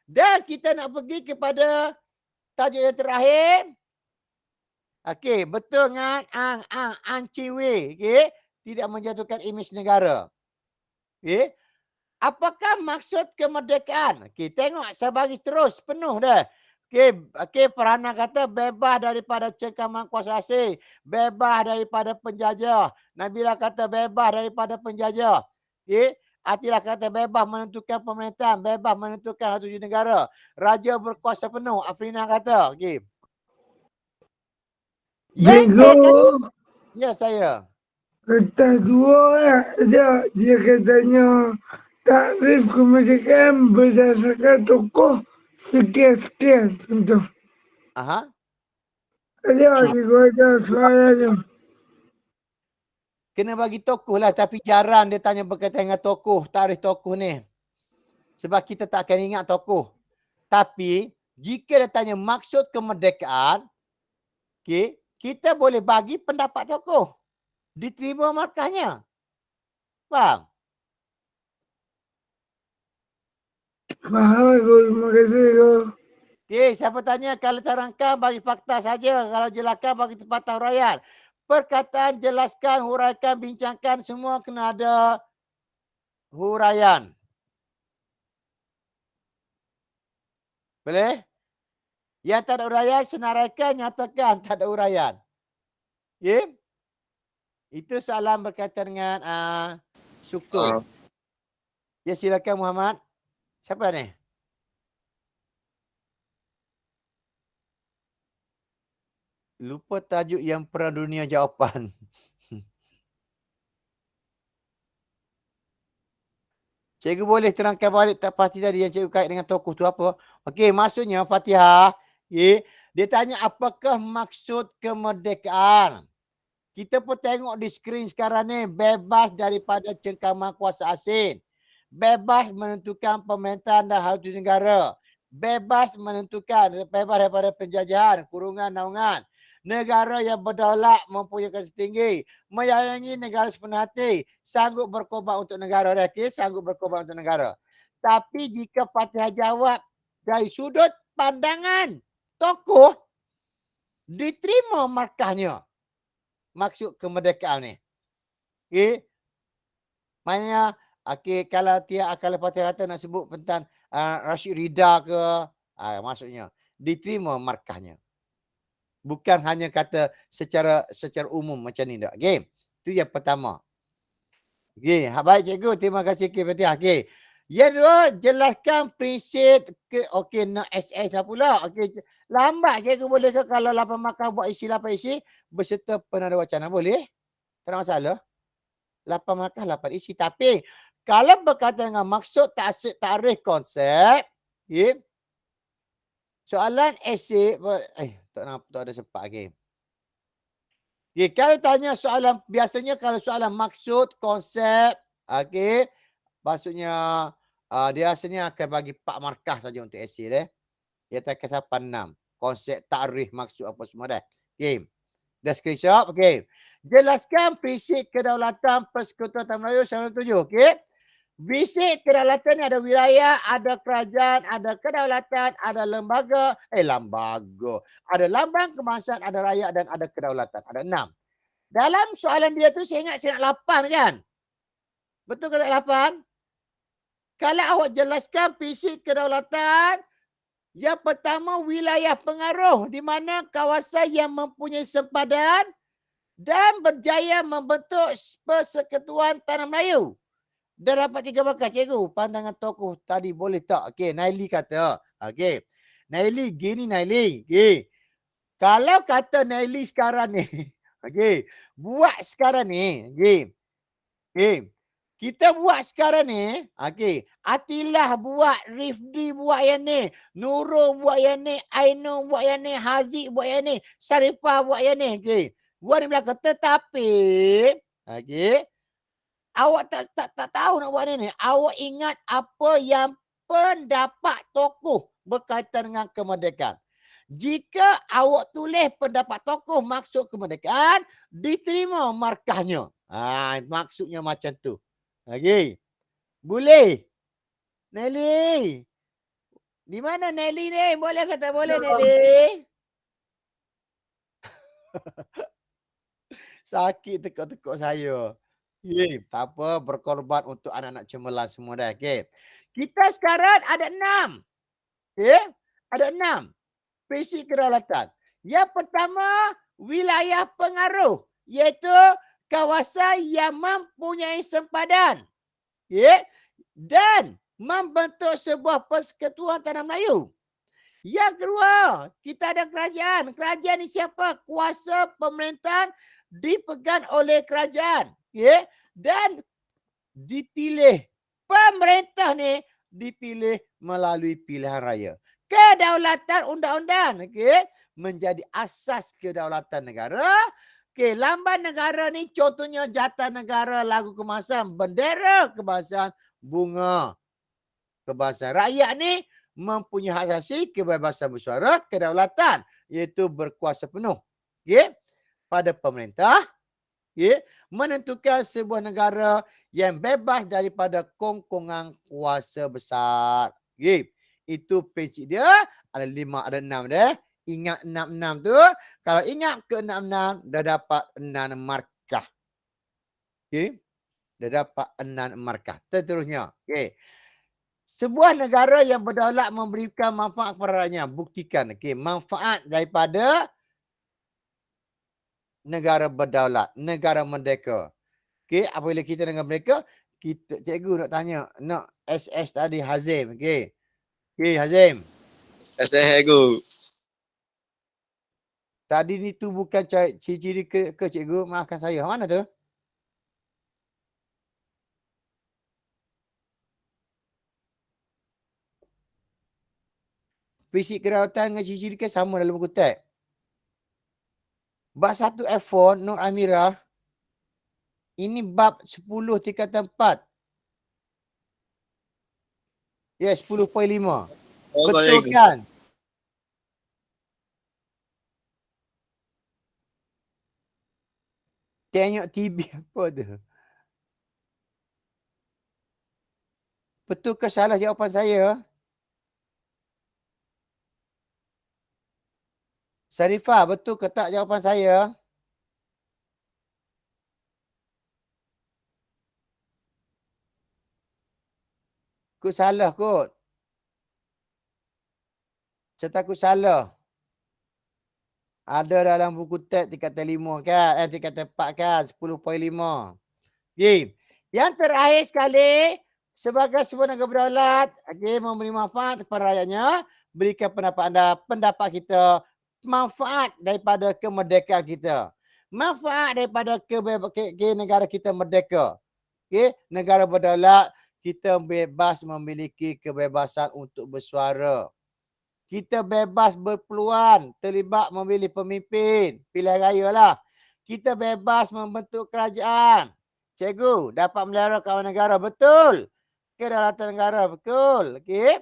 Dan kita nak pergi kepada tajuk yang terakhir. Okey, betul dengan Ciwi. Okay? Tidak menjatuhkan imej negara. Okay? Apakah maksud kemerdekaan? Okey, tengok saya bagi terus penuh dah. Okey, Farhana kata bebas daripada cengkaman kuasa asing, bebas daripada penjajah. Nabila kata bebas daripada penjajah. Okey, Atilah kata bebas menentukan pemerintahan, bebas menentukan hak tujuan negara. Raja berkuasa penuh. Afrina kata, okey. Cikgu, Ya saya. kata dua dia katanya takrif kemerdekaan berdasarkan tokoh sekian-sekian contoh. Aha. Ada ada soalannya. Kena bagi tokoh lah tapi jarang dia tanya berkaitan dengan tokoh, tarikh tokoh ni. Sebab kita tak akan ingat tokoh. Tapi jika dia tanya maksud kemerdekaan, okey, kita boleh bagi pendapat tokoh. Diterima markahnya. Faham? Faham aku, terima kasih aku. Okey, siapa tanya kalau terangkan bagi fakta saja, kalau jelaskan bagi tempatan huraian. Perkataan jelaskan, huraikan, bincangkan semua kena ada huraian. Boleh? Yang tak ada huraian, senaraikan, nyatakan tak ada huraian. Okey? Itu soalan berkaitan dengan struktur. Ya, silakan Muhammad. Siapa ni? Lupa tajuk yang Perang Dunia jawapan. Cikgu boleh terangkan balik tak pasti tadi yang cikgu kait dengan tokoh tu apa? Okey, maksudnya Fatihah, okay, dia tanya apakah maksud kemerdekaan? Kita pun tengok di skrin sekarang ni, bebas daripada cengkaman kuasa asing. Bebas menentukan pemerintahan dan hal tujuan negara. Bebas menentukan, bebas daripada penjajahan, kurungan, naungan. Negara yang berdaulat mempunyai kuasa tinggi. Menyayangi negara sepenuh hati. Sanggup berkorban untuk negara. Okay? Sanggup berkorban untuk negara. Tapi jika Fatihah jawab dari sudut pandangan tokoh, diterima markahnya. Maksud kemerdekaan ni. Okey. Maknanya, okey, kalau Fatihah kata nak sebut tentang Rashid Ridha ke, maksudnya diterima markahnya. Bukan hanya kata secara umum macam ni dak. Okey. Itu yang pertama. Okey, baik cikgu, terima kasih Fatihah. Okey. Yang kedua, jelaskan prinsip okey, nak SS dah pula. Okey, lambat cikgu boleh ke kalau 8 markah buat isi 8 isi berserta penanda wacana boleh? Tak ada masalah. 8 markah 8 isi. Tapi kalau berkaitan dengan maksud takrif konsep, okey. Soalan esei tak ada sempat lagi. Okey, kalau tanya soalan biasanya kalau soalan maksud konsep, okey, maksudnya dia rasanya akan bagi 4 markah saja untuk esei dia. Dia tak kesapan 6. Konsep takrif maksud apa semua dah. Okey. Dah screenshot. Okey. Jelaskan prinsip kedaulatan Persekutuan Melayu 97. Okey. Basic kedaulatan ni ada wilayah, ada kerajaan, ada kedaulatan, ada lembaga, ada lambang kebangsaan, ada rakyat dan ada kedaulatan. Ada 6. Dalam soalan dia tu saya ingat saya nak 8 kan? Betul ke tak 8? Kalau awak jelaskan fisik kedaulatan, yang pertama wilayah pengaruh di mana kawasan yang mempunyai sempadan dan berjaya membentuk Persekutuan Tanah Melayu. Dah dapat 3 markah cikgu. Pandangan tokoh tadi boleh tak? Okey, Naili kata. Okey. Naili, gini Naili. Okey. Kalau kata Naili sekarang ni. Okey. Buat sekarang ni. Okey. Okey. Kita buat sekarang ni. Okey. Atilah buat, Rifdi buat yang ni. Nurul buat yang ni. Ainul buat yang ni. Haziq buat yang ni. Syarifah buat yang ni. Okey. Buat di belakang. Tetapi. Okey. Awak tak tahu nak buat ni. Awak ingat apa yang pendapat tokoh berkaitan dengan kemerdekaan. Jika awak tulis pendapat tokoh maksud kemerdekaan, diterima markahnya. Maksudnya macam tu. Okey. Boleh? Nelly. Di mana Nelly ni? Boleh ke tak boleh Nelly? Sakit tekuk-tekuk saya. Tak apa, berkorban untuk anak-anak cemerlang semua dah. Okey. Kita sekarang ada 6. Okey? Ada 6. Fisik kedaulatan. Yang pertama, wilayah pengaruh. Iaitu kawasan yang mempunyai sempadan. Okey? Dan membentuk sebuah Persekutuan Tanah Melayu. Yang kedua, kita ada kerajaan. Kerajaan ni siapa? Kuasa pemerintahan dipegang oleh kerajaan. Okay? Dan dipilih. Pemerintah ni dipilih melalui pilihan raya. Kedaulatan undang-undang. Okay? Menjadi asas kedaulatan negara. Okay, lambang negara ni contohnya Jata Negara, lagu kebangsaan, bendera kebangsaan, bunga kebangsaan. Rakyat ni mempunyai hak asasi, kebebasan bersuara, kedaulatan. Iaitu berkuasa penuh. Okay? Pada pemerintah. Okay, menentukan sebuah negara yang bebas daripada kongkongan kuasa besar. Okay, itu prinsip dia. Ada 5, ada 6 dia. Ingat 6-6 tu. Kalau ingat ke 6-6, dah dapat 6 markah. Okay, dah dapat 6 markah. Seterusnya. Okay. Sebuah negara yang berdaulat memberikan manfaat kepada rakyatnya. Buktikan. Okay, manfaat daripada negara berdaulat, negara merdeka. Okey, apabila kita dengan mereka, kita cikgu nak tanya, nak SS tadi Hazim, okey. Okey, Hazim. SS cikgu. Tadi ni tu bukan ciri-ciri ke cikgu, maafkan saya. Mana tu? Fisik kedaulatan dengan ciri-ciri ke sama dalam buku teks. Bab 1 F4, Nur Amirah. Ini bab 10 tingkatan 4. Ya, 10.5. Betul kan? Tengok TV apa tu? Betul ke salah jawapan saya? Sarifah, betul ke tak jawapan saya? Aku salah kot. Cerita aku salah. Ada dalam buku teks tingkatan 5 kan? Tingkatan 4 kan? 10.5. Okay. Yang terakhir sekali, sebagai sebuah negara berdaulat, okay, memberi manfaat kepada rakyatnya, berikan pendapat anda, pendapat kita, manfaat daripada kemerdekaan kita. Manfaat daripada negara kita merdeka. Okay? Negara berdaulat, kita bebas memiliki kebebasan untuk bersuara. Kita bebas berpeluang, terlibat memilih pemimpin, pilihan raya lah. Kita bebas membentuk kerajaan. Cikgu, dapat melihara kawan negara, betul. Kedaulatan negara, betul. Okay?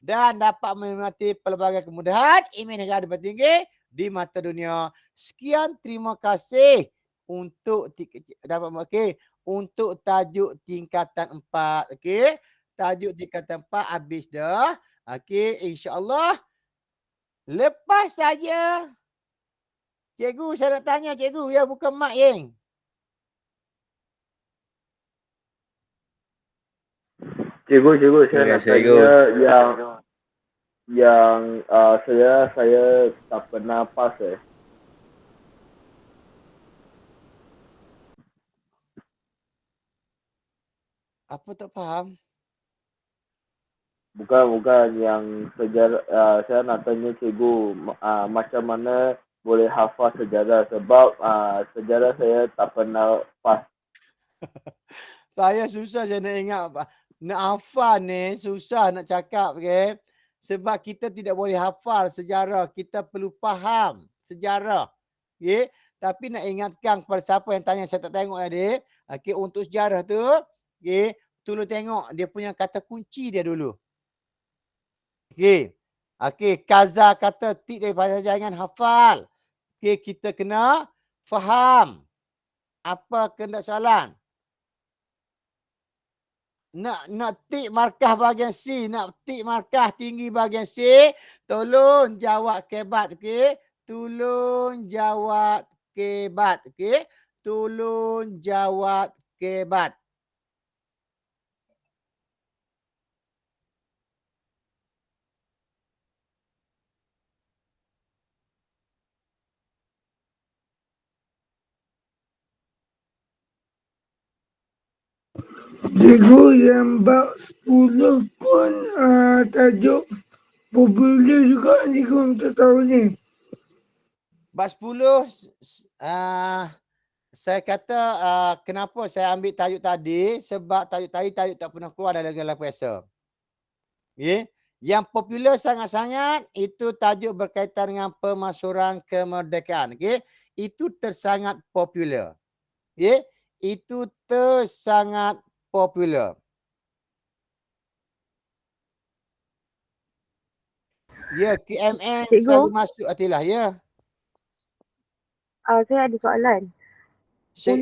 Dan dapat menikmati pelbagai kemudahan imej negara tertinggi di mata dunia. Sekian, terima kasih untuk dapat untuk tajuk tingkatan 4. Okey. Tajuk tingkatan 4 habis dah. Okey, insya-Allah lepas saja. Cikgu, saya nak tanya cikgu, ya bukan mak Yeng. Cikgu, saya nak Cikgu. tanya yang saya tak pernah pas Apa tak faham? Bukan yang sejarah. Saya nak tanya cikgu macam mana boleh hafal sejarah sebab sejarah saya tak pernah pas. Saya susah saya nak ingat. Nak hafal ni susah nak cakap. Okay? Sebab kita tidak boleh hafal sejarah. Kita perlu faham sejarah. Okay? Tapi nak ingatkan kepada siapa yang tanya saya tak tengok adik. Okay? Untuk sejarah tu. Okay? Tolong tengok dia punya kata kunci dia dulu. Okay. Okay. Kaza kata tik daripada jangan hafal. Okay. Kita kena faham. Apa kehendak soalan. Nak tik markah bahagian C, nak tik markah tinggi bahagian C, tolong jawab kebat, okey? Tolong jawab kebat, okey? Tolong jawab kebat. Cikgu, yang bab 10 pun tajuk popular juga cikgu untuk tahun ni. Bab 10 saya kata kenapa saya ambil tajuk tadi sebab tajuk tadi tak pernah keluar dalam gelar periksa. Okay? Yang popular sangat-sangat itu tajuk berkaitan dengan pemasyhuran kemerdekaan. Okay? Itu tersangat popular. Okay? Itu tersangat popular. Ya, KMN Cikgu. selalu masuk Atilah, ya. Saya ada soalan.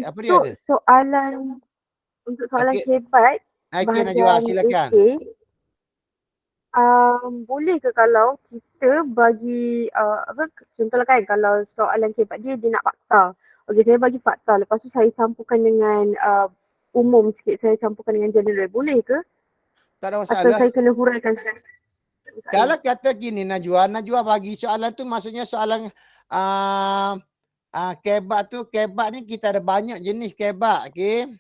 Apa dia ada? Untuk soalan Okey. kebat Okey, Najwa, silakan. Boleh ke kalau kita bagi contohlah kan kalau soalan kebat dia nak fakta. Okey, saya bagi fakta, lepas tu saya campurkan dengan umum sikit, saya campurkan dengan general. Boleh ke? Tak ada Atau masalah. saya kena huraikan Kalau kata gini Najwa bagi soalan tu maksudnya soalan kebat tu, kebat ni kita ada banyak jenis kebat, okey.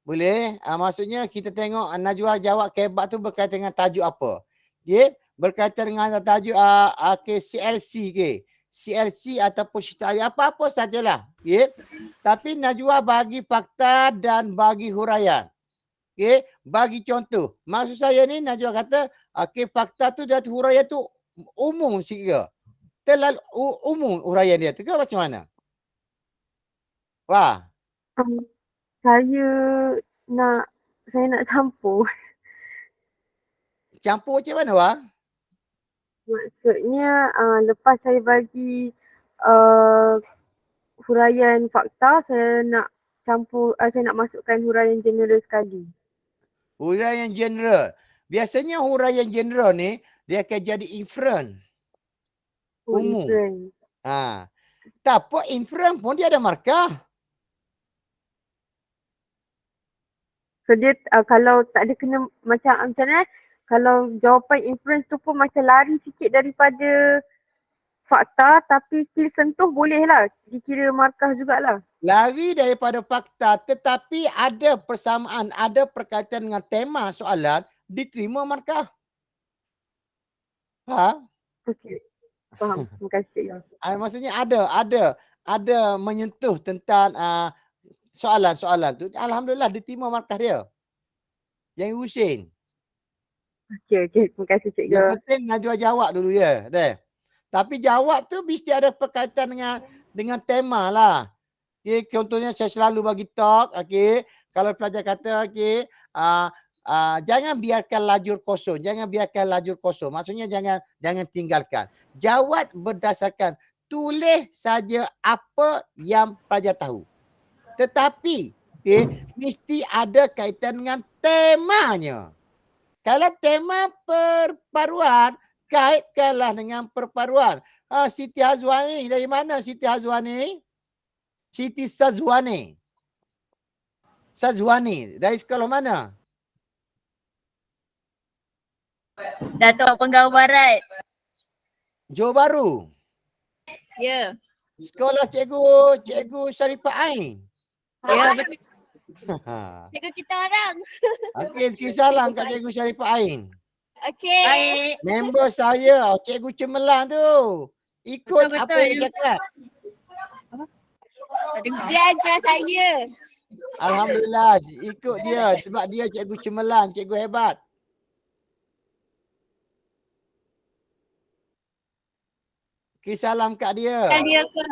Boleh? Maksudnya kita tengok Najwa jawab kebat tu berkaitan dengan tajuk apa. Okey? Berkaitan dengan tajuk CLC, okey. CLC ataupun cerita apa-apa sajalah. Okey? Tapi Najwa bagi fakta dan bagi huraian. Okey? Bagi contoh. Maksud saya ni Najwa kata okey, fakta tu dan huraian tu umum sikit. Terlalu umum huraian dia tu ke macam mana? Wah. Saya nak campur. Campur macam mana, Wah? Maksudnya lepas saya bagi huraian fakta, saya nak campur, saya nak masukkan huraian general sekali. Huraian general. Biasanya huraian general ni dia akan jadi inference. Umum. Inference. Tapi inference pun dia ada markah. So dia kalau tak ada kena macam mana, kalau jawapan inference tu pun macam lari sikit daripada fakta tapi still sentuh, boleh lah. Dikira markah jugalah. Lari daripada fakta tetapi ada persamaan, ada perkaitan dengan tema soalan, diterima markah. Okey. Faham. Terima kasih. Maksudnya ada menyentuh tentang soalan-soalan tu. Alhamdulillah diterima markah dia. Yang Husin. Okey. Terima kasih cikgu. Yang penting Najwa jawab dulu ya. Tapi jawab tu mesti ada perkaitan dengan tema lah. Okay, contohnya saya selalu bagi talk. Okay, kalau pelajar kata jangan biarkan lajur kosong. Jangan biarkan lajur kosong. Maksudnya jangan tinggalkan. Jawab berdasarkan tulis saja apa yang pelajar tahu. Tetapi mesti ada kaitan dengan temanya. Kalau tema perparuan, kaitkanlah dengan perparuan. Siti Hazwani, dari mana Siti Hazwani? Siti Sazwani. Sazwani, dari sekolah mana? Datuk Penggau Barat. Johor Bahru. Ya. Sekolah Cikgu Syarifah Ain. Ya, betul. Cikgu kita orang. Okey, salam kat Cikgu Syarifah Ain. Okey. Member saya, Cikgu Cemerlang tu. Ikut Betul, apa betul. yang dia cakap. Dia ajar saya. Alhamdulillah, ikut dia. Sebab dia Cikgu Cemerlang, cikgu hebat. Okey, salam kat dia. Kan dia ke?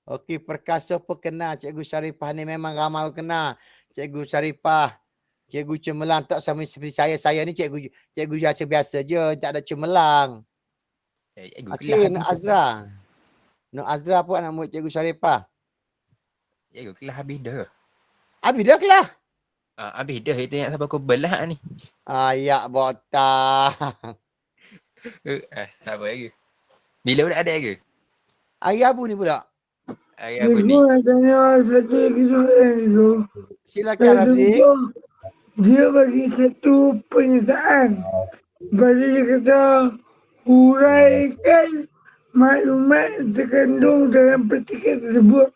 Okey, perkasa perkenal Cikgu Syarifah ni memang ramai kenal. Cikgu Syarifah, Cikgu Cemerlang tak sama seperti saya. Saya ni cikgu biasa-biasa je, tak ada cemerlang. Okey, Nak Azra. Nak Azra pun anak murid Cikgu Syarifah. Cikgu kelas habis dah. Habis dah kelas? Habis dah. Kita nak sampai kubel lah ni. Ayak botak. Tak apa lagi. Bila budak ada ke? Hari Rabu ni pula. Hari apa ni? Cikgu nak tanya satu lagi soalan tu. Silakan Rafli. Dia bagi satu pernyataan. Lepas tu dia kata huraikan maklumat terkandung dalam petikan tersebut.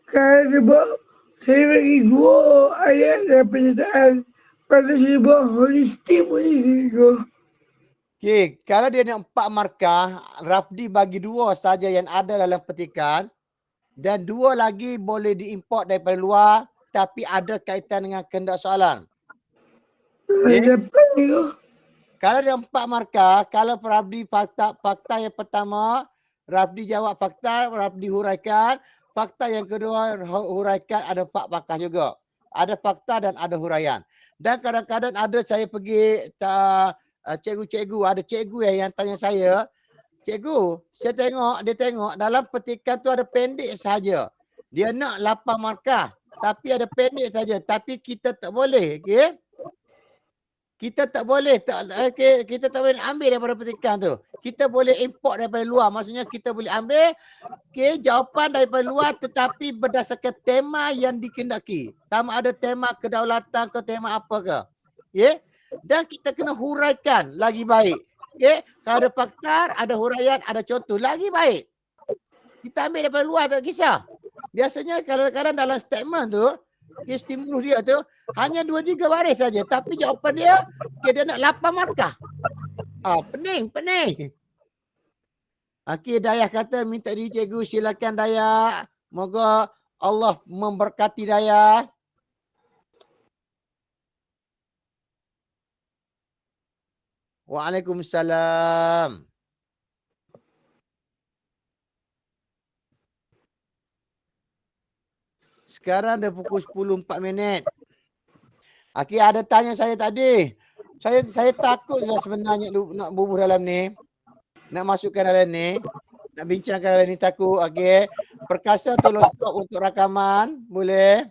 Kalau sebab saya bagi 2 ayat dalam pernyataan. Pada saya buat holistik boleh ke? Okey, kalau dia nak 4 markah, Rafdi bagi 2 saja yang ada dalam petikan dan 2 lagi boleh diimport daripada luar tapi ada kaitan dengan kehendak soalan. Okay. Kalau dia 4 markah, kalau Rafdi fakta yang pertama, Rafdi jawab fakta, Rafdi huraikan. Fakta yang kedua, huraikan, ada 4 markah juga. Ada fakta dan ada huraian. Dan kadang-kadang ada saya pergi cikgu-cikgu, ada cikgu yang tanya saya, cikgu, saya tengok dalam petikan tu ada pendek sahaja. Dia nak 8 markah, tapi ada pendek saja. Tapi kita tak boleh, okey? Kita tak boleh kita tak boleh ambil daripada petikan tu. Kita boleh import daripada luar. Maksudnya kita boleh ambil jawapan daripada luar tetapi berdasarkan tema yang dikehendaki. Sama ada tema kedaulatan ke tema apa ke. Okay? Dan kita kena huraikan lagi baik. Okay? Kalau ada fakta, ada huraian, ada contoh, lagi baik. Kita ambil daripada luar tak kisah. Biasanya kadang-kadang dalam statement tu, stimulus dia tu hanya 2-3 baris saja, tapi jawapan dia dia nak 8 markah. Pening. Okey, Dayah kata minta diri cikgu, silakan Dayah. Moga Allah memberkati Dayah. Waalaikumsalam. Sekarang dah pukul 10.04. Okey, ada tanya saya tadi. Saya takut lah sebenarnya nak bubuh dalam ni. Nak masukkan dalam ni. Nak bincangkan dalam ni takut. Okey. Perkasa tolong stop untuk rakaman. Boleh?